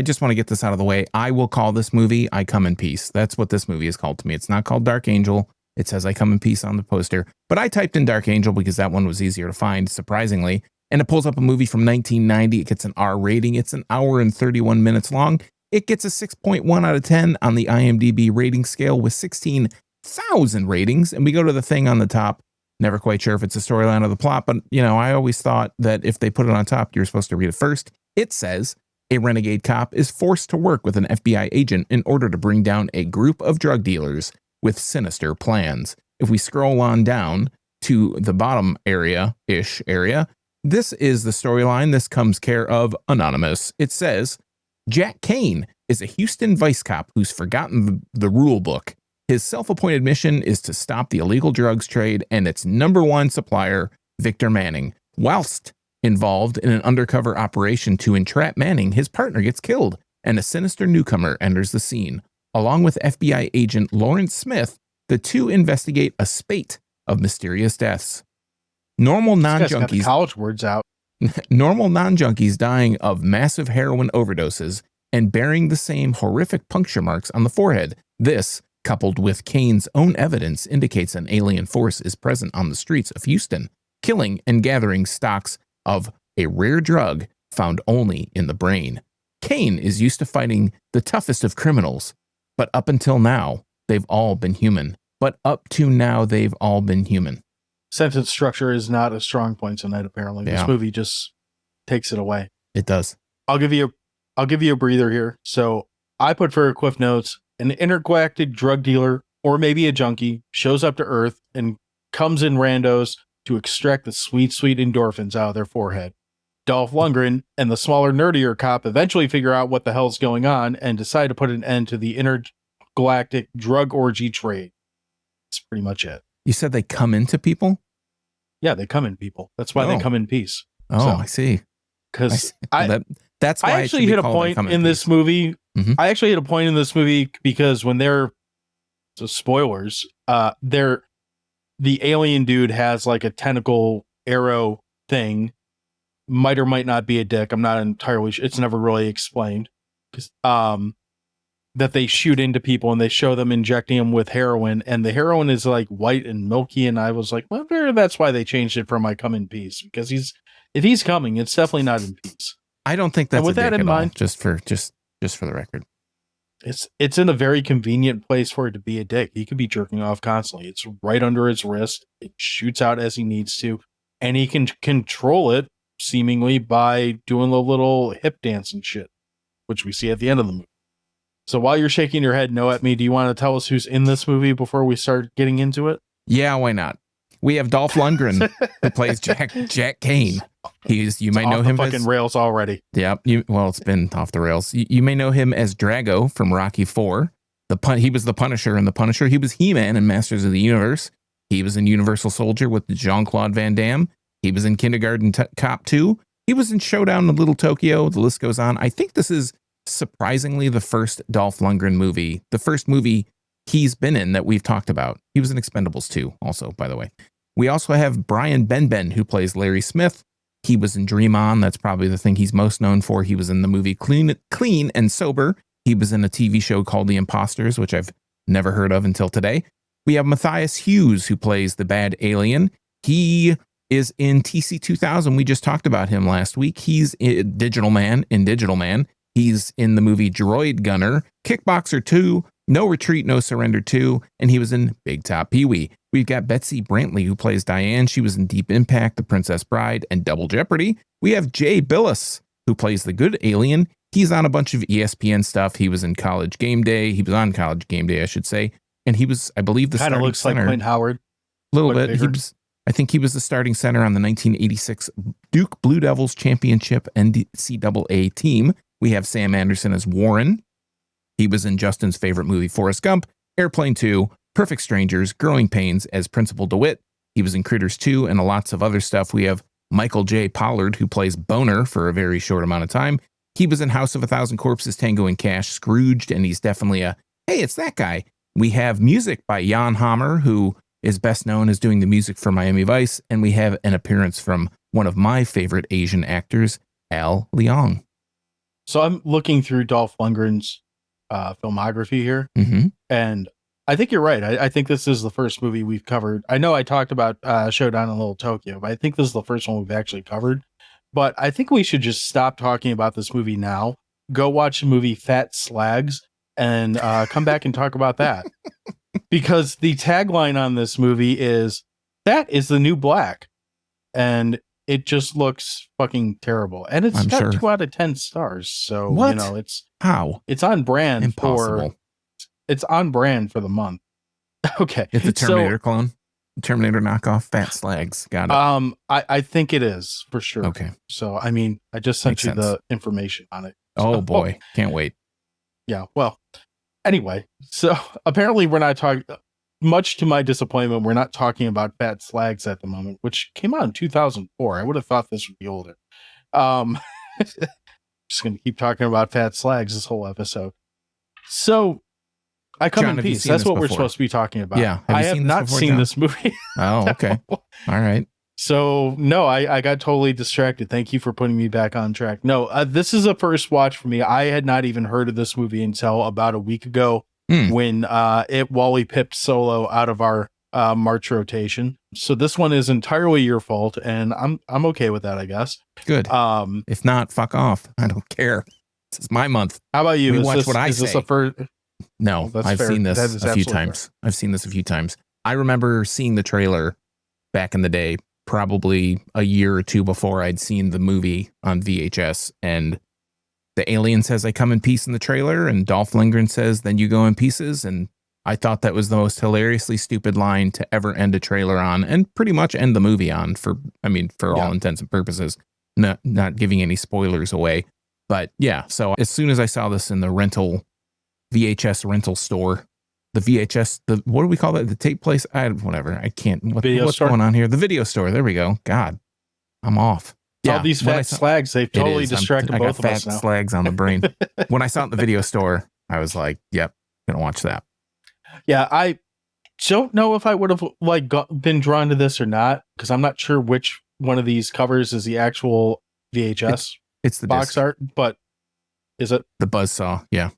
just want to get this out of the way. I will call this movie I Come in Peace. That's what this movie is called to me. It's not called Dark Angel. It says I Come in Peace on the poster, but I typed in Dark Angel because that one was easier to find, surprisingly. And it pulls up a movie from 1990. It gets an R rating. It's an hour and 31 minutes long. It gets a 6.1 out of 10 on the IMDb rating scale with 16,000 ratings. And we go to the thing on the top. Never quite sure if it's a storyline or the plot, but I always thought that if they put it on top, you're supposed to read it first. It says a renegade cop is forced to work with an FBI agent in order to bring down a group of drug dealers. with sinister plans. If we scroll on down to the bottom area, this is the storyline. This comes care of Anonymous. It says, Jack Kane is a Houston vice cop who's forgotten the rule book. His self-appointed mission is to stop the illegal drugs trade and its number one supplier, Victor Manning. Whilst involved in an undercover operation to entrap Manning, his partner gets killed, and a sinister newcomer enters the scene. Along with FBI agent Lawrence Smith, the two investigate a spate of mysterious deaths. Normal non-junkies, college words out. Normal non-junkies dying of massive heroin overdoses and bearing the same horrific puncture marks on the forehead. This, coupled with Kane's own evidence, indicates an alien force is present on the streets of Houston, killing and gathering stocks of a rare drug found only in the brain. Kane is used to fighting the toughest of criminals, but up until now, they've all been human. Sentence structure is not a strong point tonight, apparently. Yeah. This movie just takes it away. It does. I'll give you a breather here. So I put for Cliff Notes, an intergalactic drug dealer or maybe a junkie shows up to Earth and comes in randos to extract the sweet, sweet endorphins out of their forehead. Dolph Lundgren and the smaller, nerdier cop eventually figure out what the hell's going on and decide to put an end to the intergalactic drug orgy trade. That's pretty much it. You said they come into people? Yeah, they come in people. That's why they come in peace. Oh, So, I see. Because That's why I actually hit a point in this movie. Mhm. I actually hit a point in this movie because when so spoilers, the alien dude has like a tentacle arrow thing. Might or might not be a dick. I'm not entirely sure. It's never really explained. That they shoot into people and they show them injecting them with heroin, and the heroin is like white and milky. And I was like, well, that's why they changed it from I come in peace, because if he's coming, it's definitely not in peace. I don't think that's And with a dick that in at all, mind- just for the record. It's in a very convenient place for it to be a dick. He could be jerking off constantly. It's right under his wrist. It shoots out as he needs to, and he can control it seemingly by doing the little hip dance and shit, which we see at the end of the movie. So while you're shaking your head no at me, do you want to tell us who's in this movie before we start getting into it? Yeah, why not? We have Dolph Lundgren, who plays Jack Kane. You might know him fucking as rails already. Yeah, it's been off the rails. You may know him as Drago from Rocky IV. He was the Punisher in The Punisher. He was He-Man in Masters of the Universe. He was in Universal Soldier with Jean-Claude Van Damme. He was in Kindergarten Cop 2. He was in Showdown in Little Tokyo. The list goes on. I think this is surprisingly the first Dolph Lundgren movie, the first movie he's been in that we've talked about. He was in Expendables 2 also, by the way. We also have Brian Benben, who plays Larry Smith. He was in Dream On. That's probably the thing he's most known for. He was in the movie Clean and Sober. He was in a TV show called The Imposters, which I've never heard of until today. We have Matthias Hughes, who plays the bad alien. He is in TC-2000. We just talked about him last week. He's Digital Man in Digital Man. He's in the movie Droid Gunner, Kickboxer 2, No Retreat, No Surrender 2, and he was in Big Top Pee-wee. We've got Betsy Brantley, who plays Diane. She was in Deep Impact, The Princess Bride, and Double Jeopardy. We have Jay Billis, who plays the good alien. He's on a bunch of ESPN stuff. He was in College Game Day. He was on College Game Day, I should say. And he was, I believe, the Kind of starting looks center. like Clint Howard. A little but bit. bigger. I think he was the starting center on the 1986 Duke Blue Devils Championship NCAA team. We have Sam Anderson as Warren. He was in Justin's favorite movie, Forrest Gump, Airplane 2, Perfect Strangers, Growing Pains as Principal DeWitt. He was in Critters 2 and lots of other stuff. We have Michael J. Pollard, who plays Boner for a very short amount of time. He was in House of a Thousand Corpses, Tango and Cash, Scrooged, and he's definitely hey, it's that guy. We have music by Jan Hammer, who is best known as doing the music for Miami Vice, and we have an appearance from one of my favorite Asian actors, Al Leong. So I'm looking through Dolph Lundgren's filmography here, and I think you're right. I think this is the first movie we've covered. I know I talked about Showdown in Little Tokyo, but I think this is the first one we've actually covered. But I think we should just stop talking about this movie now, go watch the movie Fat Slags, and come back and talk about that. Because the tagline on this movie is, "That is the new black." And it just looks fucking terrible. And it's got 2 out of 10 stars. So, What? you know, it's How? on brand Impossible. it's on brand for the month. Okay. It's a Terminator clone. Terminator knockoff. Fat Slags. Got it. I think it is for sure. Okay. So, I mean, I just sent Makes you sense. the information on it. Oh So- boy. Can't wait. Yeah. Well, anyway, so apparently we're not talking, much to my disappointment, we're not talking about Fat Slags at the moment, which came out in 2004. I would have thought this would be older. Just going to keep talking about Fat Slags this whole episode. So, I come John, in have you peace. seen That's this what we're before? supposed to be talking about. Yeah. I you have seen this not before, seen John? this movie. Oh, okay. All right. So, no, I got totally distracted. Thank you for putting me back on track. No, this is a first watch for me. I had not even heard of this movie until about a week ago when Wally pipped Solo out of our March rotation. So this one is entirely your fault, and I'm okay with that, I guess. Good. If not, fuck off. I don't care. This is my month. How about you? We Is watch this, what I is this say. a first? No, That's I've fair. seen this That is a few absolutely times. I've seen this a few times. I remember seeing the trailer back in the day, probably a year or two before I'd seen the movie on VHS. And the alien says, "I come in peace" in the trailer. And Dolph Lundgren says, "Then you go in pieces." And I thought that was the most hilariously stupid line to ever end a trailer on, and pretty much end the movie on for all intents and purposes, not giving any spoilers away. But yeah, so as soon as I saw this in the VHS rental store, the VHS, what do we call that? The tape place? Whatever. I can't. What's store? going on here? The video store. There we go. God, I'm off. All these when fat I saw- slags, they've It totally is. distracted I got both of fat us now. slags on the brain. When I saw it in the video store, I was like, "Yep, gonna watch that." Yeah, I don't know if I would have been drawn to this or not, because I'm not sure which one of these covers is the actual VHS It's the box disc, art, but is it? the buzzsaw. Yeah,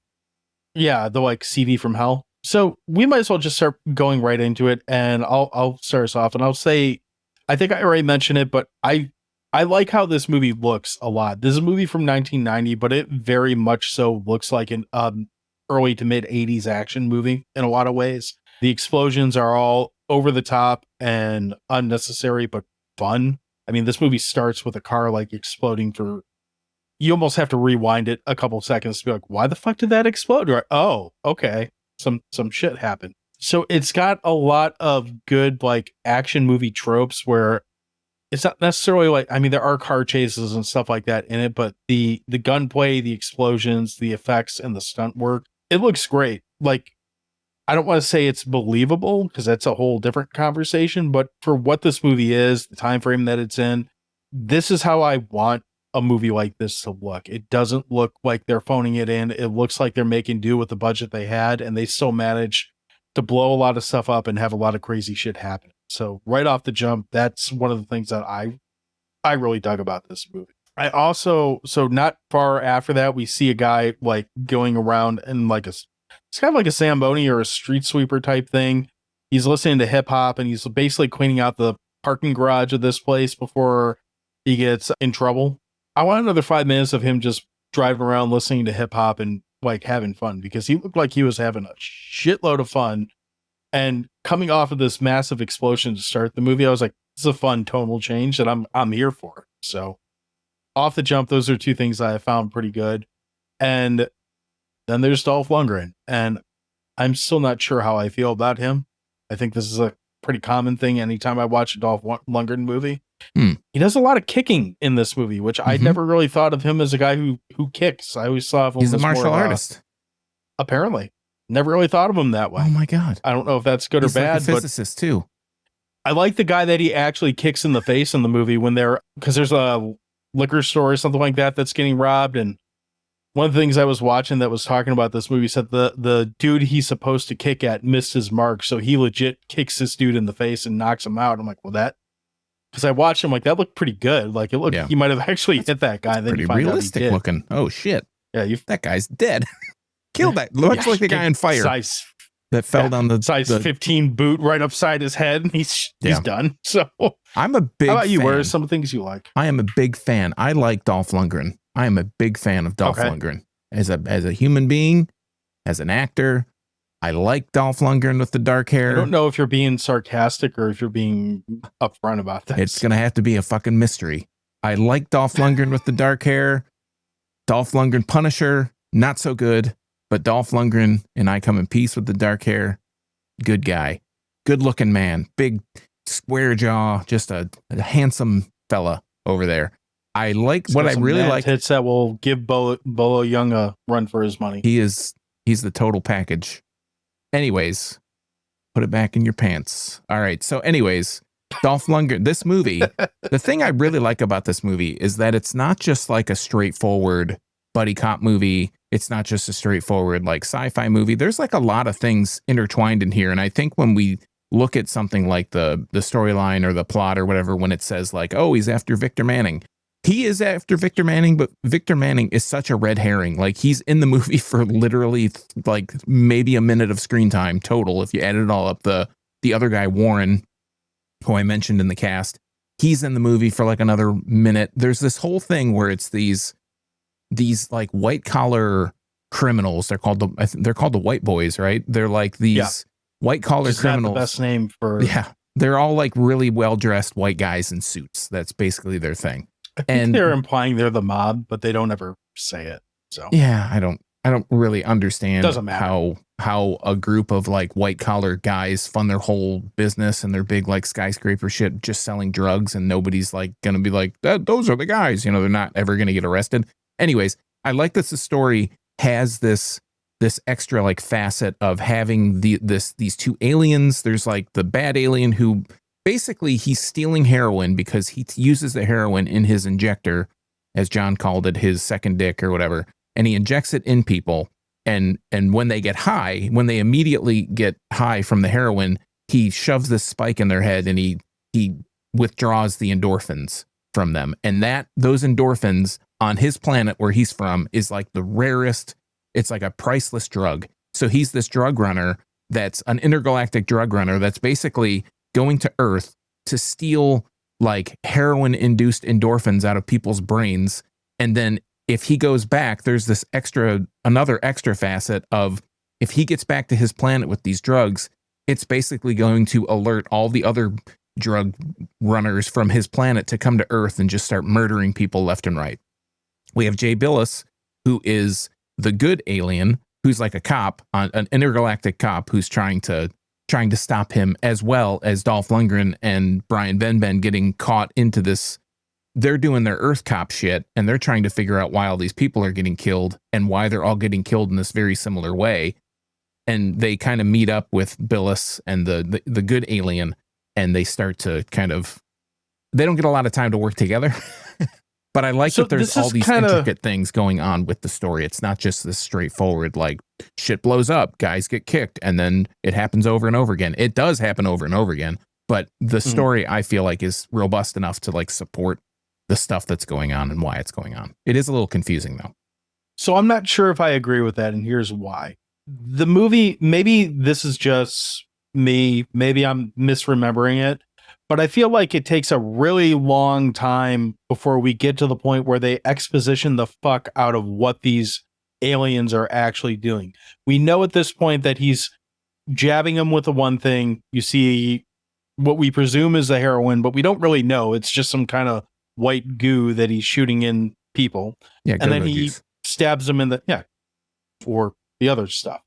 Yeah, the CD from hell. So we might as well just start going right into it, and I'll start us off, and I'll say, I think I already mentioned it, but I like how this movie looks a lot. This is a movie from 1990, but it very much so looks like an early to mid 80s action movie in a lot of ways. The explosions are all over the top and unnecessary, but fun. I mean, this movie starts with a car exploding for, you almost have to rewind it a couple seconds to be like, why the fuck did that explode? Or, oh, okay. Some shit happened. So it's got a lot of good action movie tropes where it's not necessarily there are car chases and stuff like that in it, but the gunplay, the explosions, the effects, and the stunt work, it looks great. I don't want to say it's believable because that's a whole different conversation, but for what this movie is, the time frame that it's in, this is how I want a movie like this to look. It doesn't look like they're phoning it in. It looks like they're making do with the budget they had, and they still manage to blow a lot of stuff up and have a lot of crazy shit happen. So right off the jump, that's one of the things that I really dug about this movie. I also, so not far after that, we see a guy going around in it's kind of like a Zamboni or a street sweeper type thing. He's listening to hip hop, and he's basically cleaning out the parking garage of this place before he gets in trouble. I want another 5 minutes of him just driving around listening to hip hop and having fun, because he looked like he was having a shitload of fun. And coming off of this massive explosion to start the movie, I was like, this is a fun tonal change that I'm here for. So off the jump, those are two things that I found pretty good. And then there's Dolph Lundgren, and I'm still not sure how I feel about him. I think this is a pretty common thing anytime I watch a Dolph Lundgren movie. He does a lot of kicking in this movie, which I never really thought of him as a guy who kicks. I always saw him he's a as martial more, artist. Apparently. Never really thought of him that way. Oh my god! I don't know if that's good He's or bad, like a physicist too. I like the guy that he actually kicks in the face in the movie because there's a liquor store or something like that that's getting robbed. And one of the things I was watching that was talking about this movie said the dude he's supposed to kick at missed his mark. So he legit kicks this dude in the face and knocks him out. I'm like, well, because I watched him, that looked pretty good. It looked, he might have actually hit that guy. Then Pretty you find realistic out he did. looking. Oh shit! Yeah, That guy's dead. Killed that. Looks like the guy on fire that fell down the size 15 boot right upside his head. He's done. So I'm a big. how about you? fan. Where are some things you like? I am a big fan. I like Dolph Lundgren. I am a big fan of Dolph Lundgren as a human being, as an actor. I like Dolph Lundgren with the dark hair. I don't know if you're being sarcastic or if you're being upfront about this. It's gonna have to be a fucking mystery. I like Dolph Lundgren with the dark hair. Dolph Lundgren Punisher, not so good, but Dolph Lundgren and I Come in Peace with the dark hair, good guy, good looking man, big square jaw, just a handsome fella over there. I like what I really like. Hits that will give Bolo Young a run for his money. He's the total package. Anyways, put it back in your pants. All right. So anyways, Dolph Lundgren, this movie, the thing I really like about this movie is that it's not just like a straightforward buddy cop movie. It's not just a straightforward like sci-fi movie. There's like a lot of things intertwined in here. And I think when we look at something like the storyline or the plot or whatever, when it says like, oh, he's after Victor Manning. He is after Victor Manning, but Victor Manning is such a red herring. Like he's in the movie for literally like maybe a minute of screen time total. If you add it all up, the other guy, Warren, who I mentioned in the cast, he's in the movie for like another minute. There's this whole thing where it's these like white collar criminals. They're called the white boys, right? They're like these white collar criminals. Not the best name for They're all like really well dressed white guys in suits. That's basically their thing. I think they're implying they're the mob, but they don't ever say it. So yeah, I don't really understand Doesn't matter. how a group of like white collar guys fund their whole business and their big like skyscraper shit just selling drugs, and nobody's like gonna be like those are the guys. They're not ever gonna get arrested. Anyways, I like that the story has this extra like facet of having these two aliens. There's like the bad alien who basically he's stealing heroin because he uses the heroin in his injector, as John called it, his second dick or whatever, and he injects it in people. And when they get high, when they immediately get high from the heroin, he shoves this spike in their head and he withdraws the endorphins from them. And those endorphins on his planet where he's from is like the rarest. It's like a priceless drug. So he's this drug runner that's an intergalactic drug runner that's basically going to Earth to steal like heroin induced endorphins out of people's brains. And then if he goes back, there's this another extra facet of if he gets back to his planet with these drugs, it's basically going to alert all the other drug runners from his planet to come to Earth and just start murdering people left and right. We have Jay Billis, who is the good alien, who's like a cop, an intergalactic cop who's trying to stop him, as well as Dolph Lundgren and Brian Benben getting caught into this. They're doing their Earth cop shit, and they're trying to figure out why all these people are getting killed and why they're all getting killed in this very similar way. And they kind of meet up with Billis and the good alien, and they start to they don't get a lot of time to work together. But I like that there's all these intricate things going on with the story. It's not just this straightforward, like, shit blows up, guys get kicked, and then it happens over and over again. It does happen over and over again, but the story, I feel like, is robust enough to, like, support the stuff that's going on and why it's going on. It is a little confusing, though. So I'm not sure if I agree with that, and here's why. The movie, maybe this is just me, maybe I'm misremembering it, but I feel like it takes a really long time before we get to the point where they exposition the fuck out of what these aliens are actually doing. We know at this point that he's jabbing them with the one thing. You see what we presume is the heroin, but we don't really know. It's just some kind of white goo that he's shooting in people. Yeah, and then he stabs them in the, or the other stuff.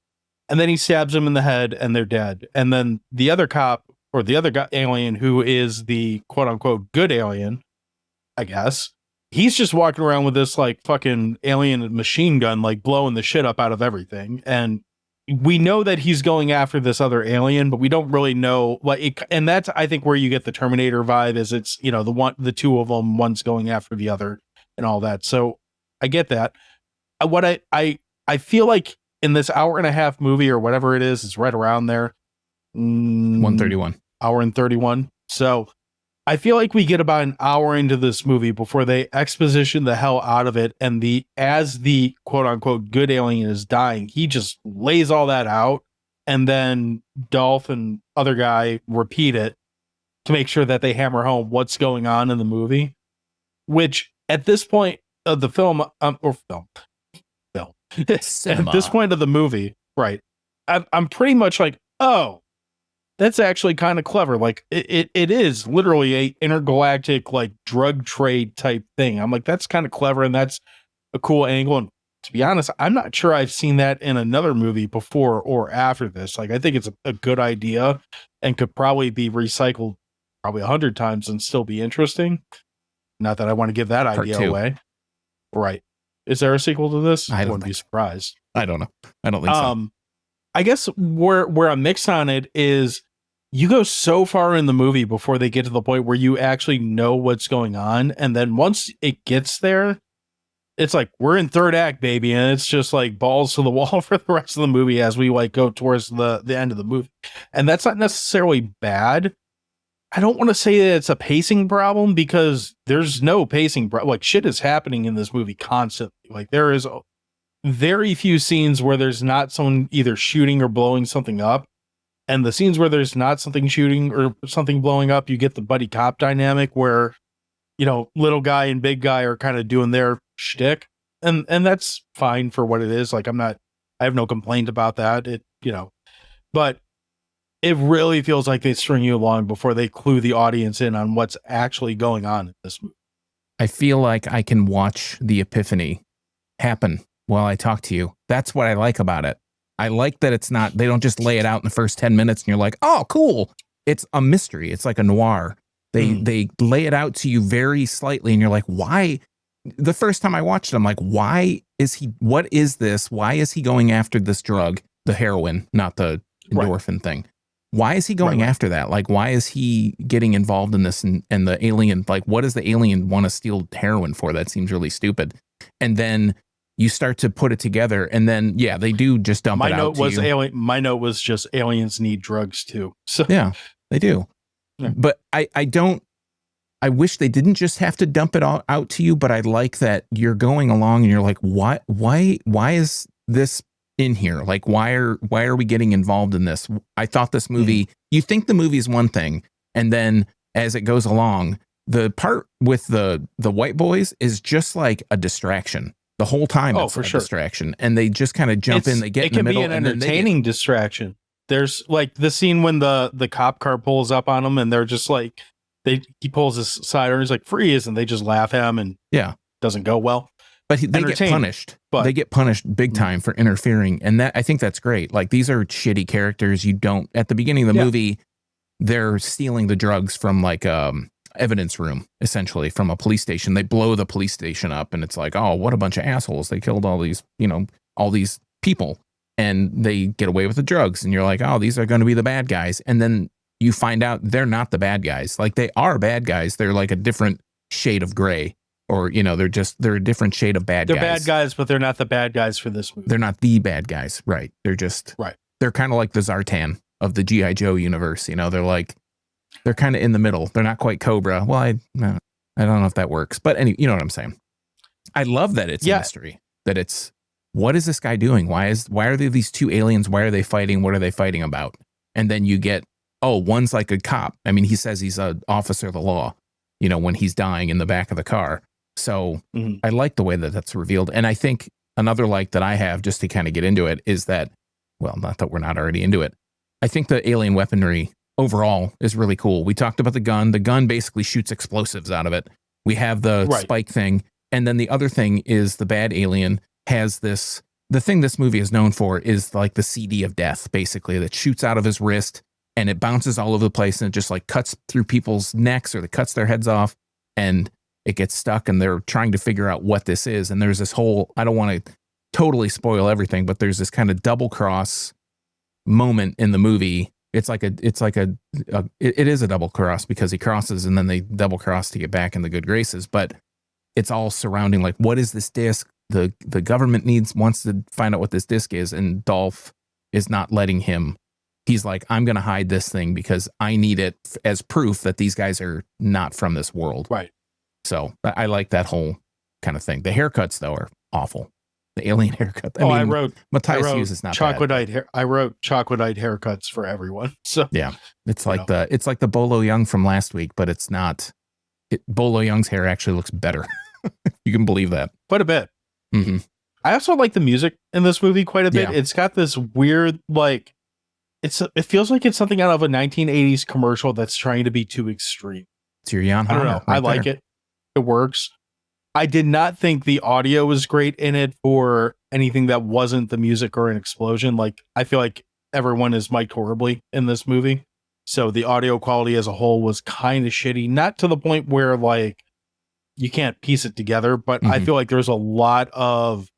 And then he stabs them in the head and they're dead. And then the other cop, or the other guy, alien, who is the quote unquote good alien, I guess, he's just walking around with this like fucking alien machine gun, like blowing the shit up out of everything. And we know that he's going after this other alien, but we don't really know what and that's, I think, where you get the Terminator vibe, is it's, the two of them, one's going after the other and all that. So I get that. What I feel like in this hour and a half movie, or whatever it is, it's right around there. 131. Hour and 31. So I feel like we get about an hour into this movie before they exposition the hell out of it. And as the quote unquote good alien is dying, he just lays all that out. And then Dolph and other guy repeat it to make sure that they hammer home what's going on in the movie, which at this point of the film, at this point of the movie, right, I'm pretty much like, oh, that's actually kind of clever. Like it is literally a intergalactic like drug trade type thing. I'm like, that's kind of clever, and that's a cool angle. And to be honest, I'm not sure I've seen that in another movie before or after this. Like, I think it's a good idea and could probably be recycled probably 100 times and still be interesting. Not that I want to give that idea away. Right. Is there a sequel to this? I wouldn't be surprised. I don't know. I don't think so. I guess where I'm mixed on it is you go so far in the movie before they get to the point where you actually know what's going on. And then once it gets there, it's like, we're in third act, baby. And it's just like balls to the wall for the rest of the movie as we like go towards the end of the movie. And that's not necessarily bad. I don't want to say that it's a pacing problem because there's no pacing problem. Like, shit is happening in this movie constantly. Like, there is very few scenes where there's not someone either shooting or blowing something up. And the scenes where there's not something shooting or something blowing up, you get the buddy cop dynamic where, you know, little guy and big guy are kind of doing their shtick. And that's fine for what it is. Like, I have no complaint about that. But it really feels like they string you along before they clue the audience in on what's actually going on in this movie. I feel like I can watch the epiphany happen while I talk to you. That's what I like about it. I like that they don't just lay it out in the first 10 minutes and you're like, oh, cool. It's a mystery. It's like a noir. They lay it out to you very slightly and you're like, why? The first time I watched it, I'm like, what is this? Why is he going after this drug, the heroin, not the endorphin thing? Why is he going after that? Like, why is he getting involved in this? And the alien, like, what does the alien want to steal heroin for? That seems really stupid. And then you start to put it together, and then they do just dump it out to you. My note was just aliens need drugs too. So yeah, they do. Yeah. But I wish they didn't just have to dump it all out to you. But I like that you're going along and you're like, why is this in here? Like, why are we getting involved in this? I thought this movie, you think the movie is one thing, and then as it goes along, the part with the white boys is just like a distraction the whole time. It's a distraction, and they just kind of jump in, they get in the middle. It can be an entertaining distraction. There's like the scene when the cop car pulls up on them and they're just like, he pulls his sidearm, he's like, freeze, and they just laugh at him and doesn't go well. But they get punished. They get punished big time for interfering. And I think that's great. Like, these are shitty characters. At the beginning of the movie, they're stealing the drugs from like evidence room, essentially, from a police station. They blow the police station up and it's like, oh, what a bunch of assholes. They killed all these people and they get away with the drugs. And you're like, oh, these are going to be the bad guys. And then you find out they're not the bad guys. Like, they are bad guys. They're like a different shade of gray. Or, they're a different shade of bad guys. They're bad guys, but they're not the bad guys for this movie. They're not the bad guys. Right. They're just, they're kind of like the Zartan of the G.I. Joe universe. They're kind of in the middle. They're not quite Cobra. Well, I don't know if that works, but you know what I'm saying? I love that it's a mystery, that it's, what is this guy doing? Why are there these two aliens? Why are they fighting? What are they fighting about? And then you get, one's like a cop. I mean, he says he's an officer of the law, when he's dying in the back of the car. So I like the way that that's revealed. And I think another like that I have, just to kind of get into it, is that, well, not that we're not already into it. I think the alien weaponry overall is really cool. We talked about the gun. The gun basically shoots explosives out of it. We have the spike thing. And then the other thing is the bad alien has this, the thing this movie is known for is like the CD of death, basically, that shoots out of his wrist and it bounces all over the place and it just like cuts through people's necks or it cuts their heads off. And it gets stuck and they're trying to figure out what this is. And there's this whole, I don't want to totally spoil everything, but there's this kind of double cross moment in the movie. It is a double cross because he crosses and then they double cross to get back in the good graces. But it's all surrounding, like, what is this disc? The government wants to find out what this disc is. And Dolph is not letting him. He's like, I'm going to hide this thing because I need it as proof that these guys are not from this world. Right. So I like that whole kind of thing. The haircuts, though, are awful. The alien haircut. I wrote Matthias Hughes is not chocolate-eyed hair. I wrote chocolate-eyed haircuts for everyone. So yeah, it's like the Bolo Young from last week, but it's not. Bolo Young's hair actually looks better. You can believe that. Quite a bit. Mm-hmm. I also like the music in this movie quite a bit. Yeah. It's got this weird, like, it feels like it's something out of a 1980s commercial that's trying to be too extreme. It's your Jan. I don't know. I like it. It works. I did not think the audio was great in it for anything that wasn't the music or an explosion. Like, I feel like everyone is mic'd horribly in this movie. So the audio quality as a whole was kind of shitty. Not to the point where, like, you can't piece it together, but I feel like there's a lot of,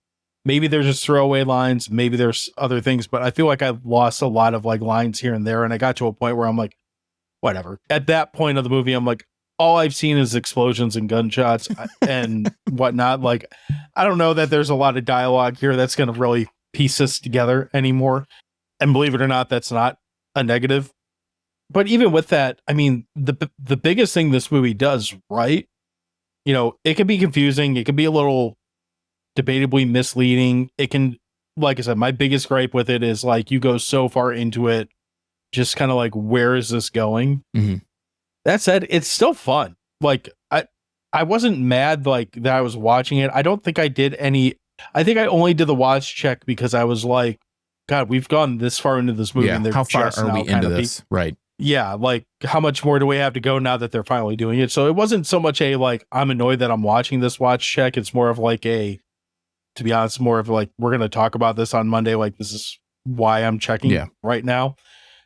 maybe there's just throwaway lines, maybe there's other things, but I feel like I lost a lot of like lines here and there. And I got to a point where I'm like, whatever. At that point of the movie, I'm like, all I've seen is explosions and gunshots and whatnot. Like, I don't know that there's a lot of dialogue here that's going to really piece this together anymore. And believe it or not, that's not a negative. But even with that, I mean, the biggest thing this movie does right, you know, it can be confusing. It can be a little debatably misleading. It can, like I said, my biggest gripe with it is like you go so far into it, just kind of like, where is this going? That said, it's still fun. Like, I wasn't mad like that I was watching it. I don't think I did any. I think I only did the watch check because I was like, God, we've gone this far into this movie. Yeah. And they're How far just are now we kind into of this? Right. Yeah, like how much more do we have to go now that they're finally doing it? So it wasn't so much a like I'm annoyed that I'm watching this watch check. It's more of like a, to be honest, more of like we're gonna talk about this on Monday. Like this is why I'm checking right now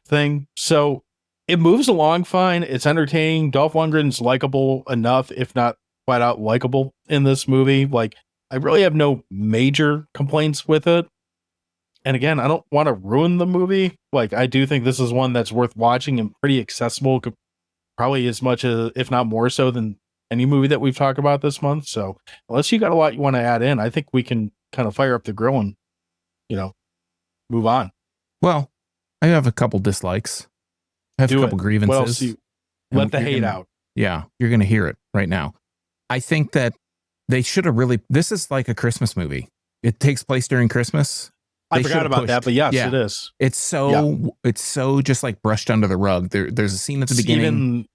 thing. So it moves along fine. It's entertaining. Dolph Lundgren's likable enough, if not flat out likable in this movie. Like I really have no major complaints with it. And again, I don't want to ruin the movie. Like, I do think this is one that's worth watching and pretty accessible, probably as much as, if not more so, than any movie that we've talked about this month. So, unless you got a lot you want to add in, I think we can kind of fire up the grill and, you know, move on. Well, I have a couple dislikes. I have a couple grievances. What else let the hate out. Yeah, you're going to hear it right now. I think that they should have really. This is like a Christmas movie. It takes place during Christmas. I forgot about that, but yes, it is. It's so just like brushed under the rug. There's a scene at the beginning.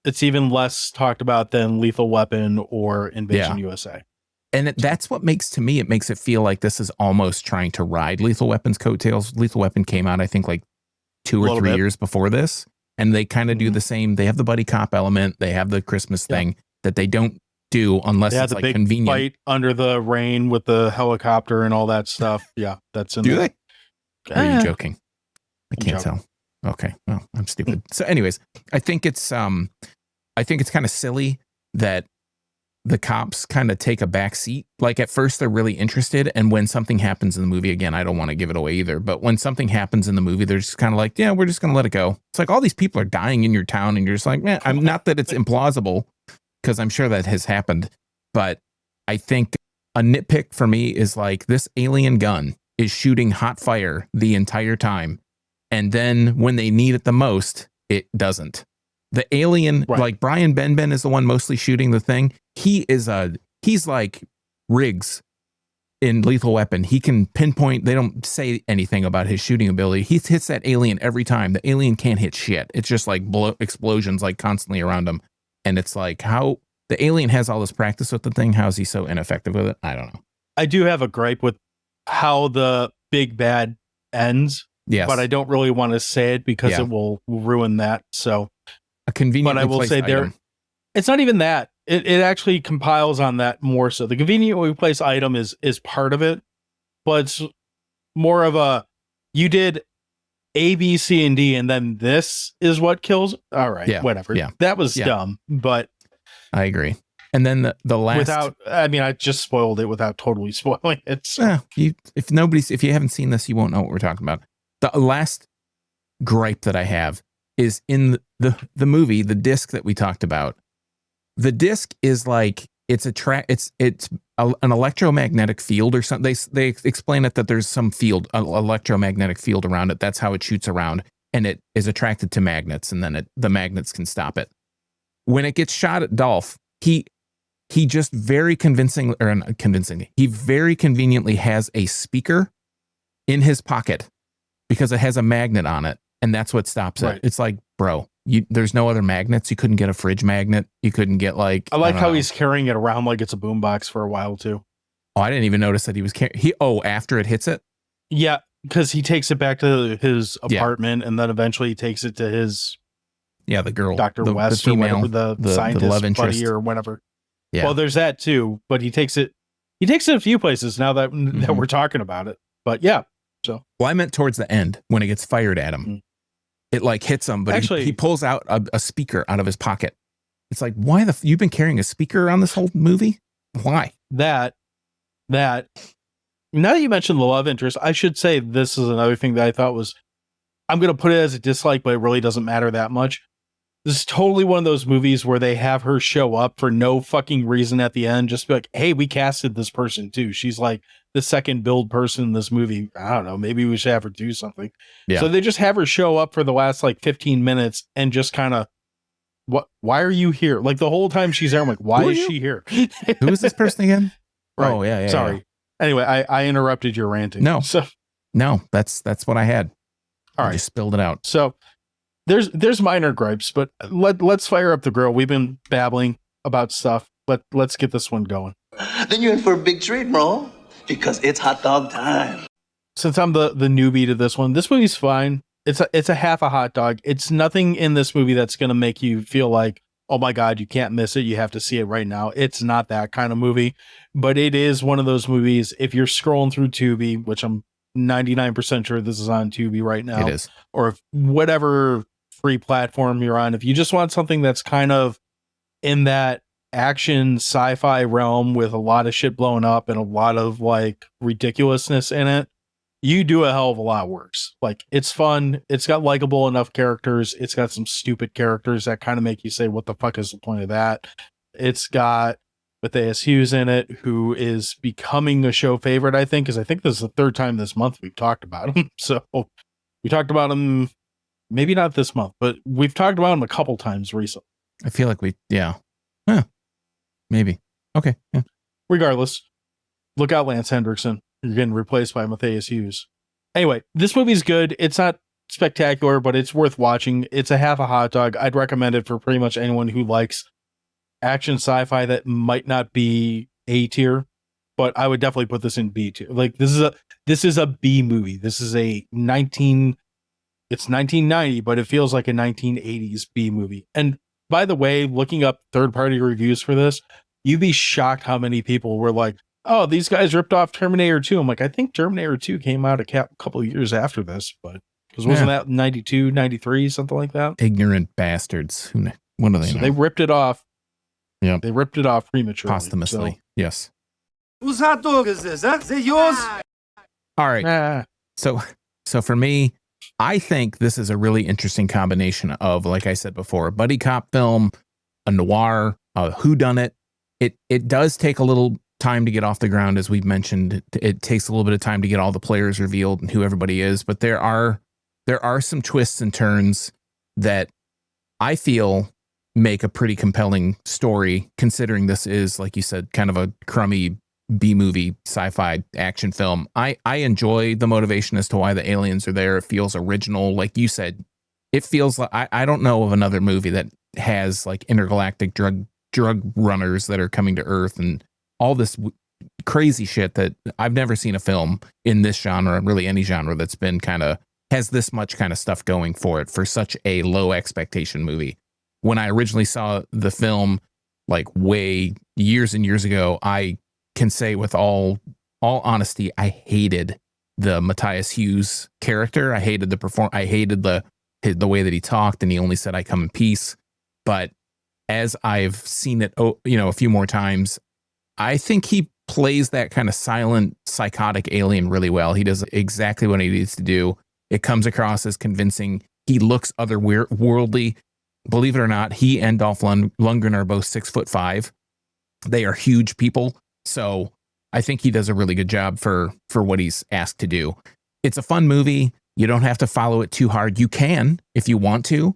It's even less talked about than Lethal Weapon or Invasion USA. And that's what makes it feel like this is almost trying to ride Lethal Weapon's coattails. Lethal Weapon came out, I think, like 2 or 3 years before this. And they kind of do the same. They have the buddy cop element. They have the Christmas thing that they don't do unless it's like convenient. Fight under the rain with the helicopter and all that stuff. Yeah, that's in there. Do they? Are you joking? I can't tell. Okay, well, I'm stupid. So, anyways, I think it's kind of silly that the cops kind of take a back seat. Like at first they're really interested, and when something happens in the movie, again, I don't want to give it away either, but when something happens in the movie, they're just kind of like, yeah, we're just gonna let it go. It's like all these people are dying in your town, and you're just like, man, I'm not that it's implausible, because I'm sure that has happened, but I think a nitpick for me is like this alien gun is shooting hot fire the entire time, and then when they need it the most, it doesn't. The alien, like Brian Benben is the one mostly shooting the thing. He's like Riggs in Lethal Weapon. He can pinpoint. They don't say anything about his shooting ability. He hits that alien every time. The alien can't hit shit. It's just like explosions like constantly around him. And it's like how the alien has all this practice with the thing. How is he so ineffective with it? I don't know. I do have a gripe with how the big bad ends. Yes. But I don't really want to say it because it will ruin that. So a convenient. But I will say item. It's not even that. It actually compiles on that more so. The conveniently placed item is part of it, but it's more of a, you did A, B, C, and D, and then this is what kills. All right, whatever. Yeah. That was dumb, but I agree. And then the last, I just spoiled it without totally spoiling it. So. If you haven't seen this, you won't know what we're talking about. The last gripe that I have is in the movie, the disc that we talked about. The disc is like it's an electromagnetic field or something. They explain it that there's some field, an electromagnetic field around it. That's how it shoots around, and it is attracted to magnets, and then the magnets can stop it. When it gets shot at Dolph, he just very convincingly, he very conveniently has a speaker in his pocket because it has a magnet on it, and that's what stops it. It's like, bro. There's no other magnets. You couldn't get a fridge magnet. You couldn't get like. I like how he's carrying it around like it's a boombox for a while too. Oh, I didn't even notice that he was carrying. After it hits it. Yeah, because he takes it back to his apartment, and then eventually he takes it to his. Yeah, the girl, Dr. West, the female, or whatever, the scientist love interest buddy or whatever. Yeah. Well, there's that too, but he takes it a few places now that we're talking about it. But yeah. So well, I meant towards the end when it gets fired at him. It like hits him, but actually he pulls out a speaker out of his pocket. It's like, why you've been carrying a speaker around this whole movie? Why? That now that you mentioned the love interest, I should say this is another thing that I thought was, I'm going to put it as a dislike, but it really doesn't matter that much. This is totally one of those movies where they have her show up for no fucking reason at the end. Just be like, hey, we casted this person too. She's like the second build person in this movie. I don't know. Maybe we should have her do something. Yeah. So they just have her show up for the last like 15 minutes and just kind of, why are you here? Like the whole time she's there, I'm like, why is she here? Who is this person again? Right. Oh, yeah. Sorry. Yeah. Anyway, I interrupted your ranting. No. So No, that's what I had. all I right. just spilled it out. So there's minor gripes, but let's fire up the grill. We've been babbling about stuff, but let's get this one going. Then you're in for a big treat, bro, because it's hot dog time. Since I'm the newbie to this one, this movie's fine. It's a half a hot dog. It's nothing in this movie that's going to make you feel like, oh my God, you can't miss it. You have to see it right now. It's not that kind of movie, but it is one of those movies. If you're scrolling through Tubi, which I'm 99% sure this is on Tubi right now, It is. or if whatever free platform you're on, if you just want something that's kind of in that action sci-fi realm with a lot of shit blowing up and a lot of like ridiculousness in it, you do a hell of a lot worse. Like, it's fun. It's got likable enough characters. It's got some stupid characters that kind of make you say, what the fuck is the point of that? It's got Matthias Hughes in it, who is becoming a show favorite, I think, because I think this is the third time this month we've talked about him. So we talked about him, maybe not this month, but we've talked about him a couple times recently. I feel like maybe. Okay. Yeah. Regardless, look out, Lance Hendrickson. You're getting replaced by Matthias Hughes. Anyway, this movie's good. It's not spectacular, but it's worth watching. It's a half a hot dog. I'd recommend it for pretty much anyone who likes action sci-fi that might not be A tier, but I would definitely put this in B tier. Like, this is a B movie. This is it's 1990, but it feels like a 1980s B movie. And by the way, looking up third-party reviews for this, you'd be shocked how many people were like, oh, these guys ripped off Terminator 2. I'm like, I think Terminator 2 came out a couple of years after this, but because wasn't that 92, 93, something like that? Ignorant bastards. What do they know? They ripped it off. Yeah. They ripped it off prematurely. Posthumously. So, Yes. Whose hot dog is this? Huh? Is it yours? All right. So for me, I think this is a really interesting combination of, like I said before, a buddy cop film, a noir, a whodunit. It does take a little time to get off the ground, as we've mentioned. It takes a little bit of time to get all the players revealed and who everybody is, but there are some twists and turns that I feel make a pretty compelling story, considering this is, like you said, kind of a crummy B-movie sci-fi action film. I enjoy the motivation as to why the aliens are there. It feels original. Like you said, it feels like I don't know of another movie that has like intergalactic drug runners that are coming to Earth and all this crazy shit that I've never seen a film in this genre, really any genre, that's been has this much kind of stuff going for it for such a low expectation movie. When I originally saw the film, like way years and years ago, I can say with all honesty, I hated the Matthias Hughes character. I hated I hated the way that he talked, and he only said, "I come in peace." But as I've seen it, a few more times, I think he plays that kind of silent, psychotic alien really well. He does exactly what he needs to do. It comes across as convincing. He looks otherworldly. Believe it or not, he and Dolph Lundgren are both 6'5". They are huge people. So I think he does a really good job for what he's asked to do. It's a fun movie. You don't have to follow it too hard. You can if you want to,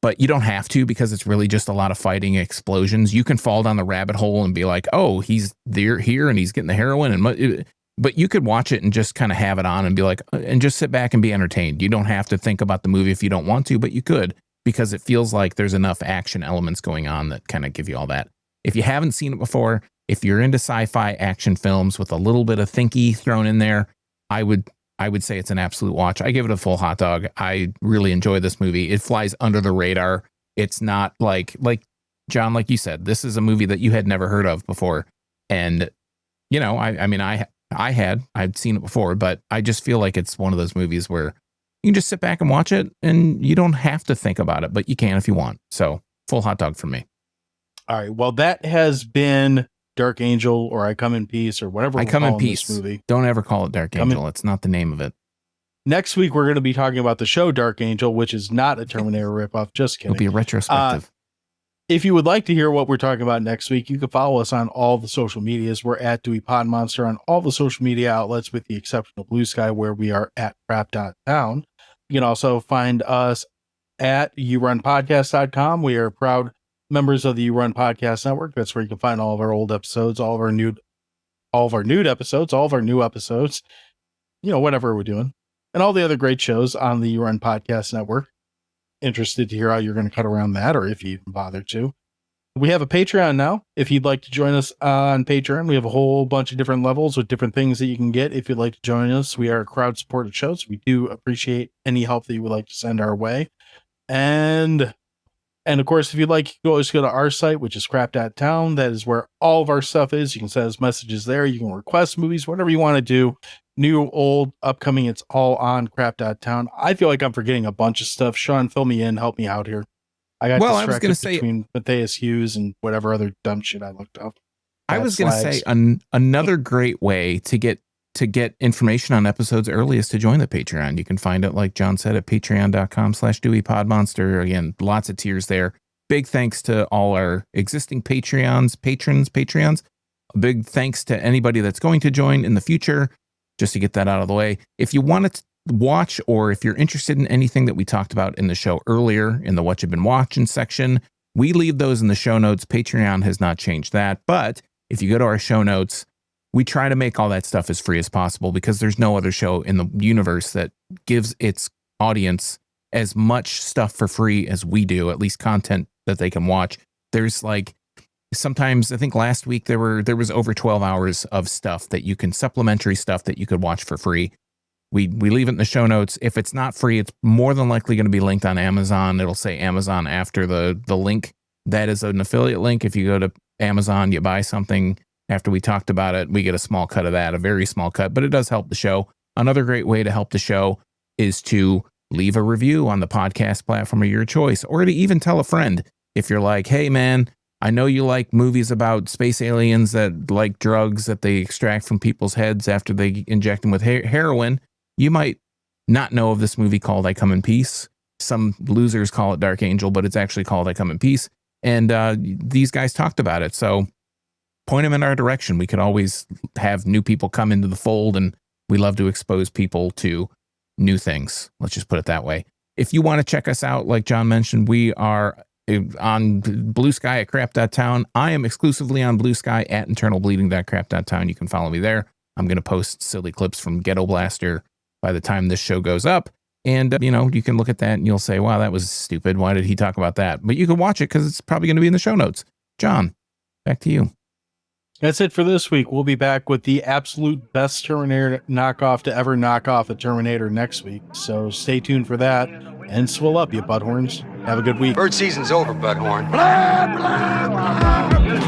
but you don't have to, because it's really just a lot of fighting, explosions. You can fall down the rabbit hole and be like, oh, he's there here and he's getting the heroin. But you could watch it and just kind of have it on and be like, and just sit back and be entertained. You don't have to think about the movie if you don't want to, but you could, because it feels like there's enough action elements going on that kind of give you all that. If you haven't seen it before, if you're into sci-fi action films with a little bit of thinky thrown in there, I would say it's an absolute watch. I give it a full hot dog. I really enjoy this movie. It flies under the radar. It's not like John, like you said, this is a movie that you had never heard of before. And, you know, I'd seen it before, but I just feel like it's one of those movies where you can just sit back and watch it and you don't have to think about it, but you can if you want. So full hot dog for me. All right. Well, that has been Dark Angel, or I Come in Peace, or whatever. I Come in Peace. This movie. Don't ever call it Dark Angel. It's not the name of it. Next week, we're going to be talking about the show Dark Angel, which is not a Terminator ripoff. Just kidding. It'll be a retrospective. If you would like to hear what we're talking about next week, you can follow us on all the social medias. We're at Dewey Pod Monster on all the social media outlets, with the exception of Blue Sky, where we are at crap.town. You can also find us at yourunpodcast.com. We are proud members of the You Run Podcast Network. That's where you can find all of our old episodes, all of our new episodes, you know, whatever we're doing, and all the other great shows on the You Run Podcast Network. Interested to hear how you're going to cut around that, or if you even bother to. We have a Patreon now. If you'd like to join us on Patreon, we have a whole bunch of different levels with different things that you can get. If you'd like to join us, we are a crowd supported show, so we do appreciate any help that you would like to send our way. And of course, if you'd like, you can always go to our site, which is crap.town. That is where all of our stuff is. You can send us messages there. You can request movies, whatever you want to do. New, old, upcoming, it's all on crap.town. I feel like I'm forgetting a bunch of stuff. Sean, fill me in. Help me out here. I got distracted between Matthias Hughes and whatever other dumb shit I looked up. I was going to say another great way to get information on episodes early is to join the Patreon. You can find it, like John said, at patreon.com/DeweyPodMonster. Again, lots of tiers there. Big thanks to all our existing patrons. A big thanks to anybody that's going to join in the future, just to get that out of the way. If you want to watch, or if you're interested in anything that we talked about in the show earlier in the What You've Been Watching section, we leave those in the show notes. Patreon has not changed that. But if you go to our show notes, we try to make all that stuff as free as possible, because there's no other show in the universe that gives its audience as much stuff for free as we do, at least content that they can watch. There's like, sometimes, I think last week there was over 12 hours of stuff that you can, supplementary stuff that you could watch for free. We leave it in the show notes. If it's not free, it's more than likely going to be linked on Amazon. It'll say Amazon after the link. That is an affiliate link. If you go to Amazon, you buy something after we talked about it, we get a small cut of that, a very small cut, but it does help the show. Another great way to help the show is to leave a review on the podcast platform of your choice, or to even tell a friend. If you're like, hey man, I know you like movies about space aliens that like drugs that they extract from people's heads after they inject them with heroin. You might not know of this movie called I Come in Peace. Some losers call it Dark Angel, but it's actually called I Come in Peace. And these guys talked about it. So point them in our direction. We could always have new people come into the fold, and we love to expose people to new things. Let's just put it that way. If you want to check us out, like John mentioned, we are on Blue Sky at crap.town. I am exclusively on Blue Sky at internalbleeding.crap.town. You can follow me there. I'm going to post silly clips from Ghettoblaster by the time this show goes up. And, you can look at that and you'll say, wow, that was stupid. Why did he talk about that? But you can watch it because it's probably going to be in the show notes. John, back to you. That's it for this week. We'll be back with the absolute best Terminator knockoff to ever knock off a Terminator next week. So stay tuned for that, and swill up, you butthorns. Have a good week. Bird season's over, butthorn. Blah, blah, blah.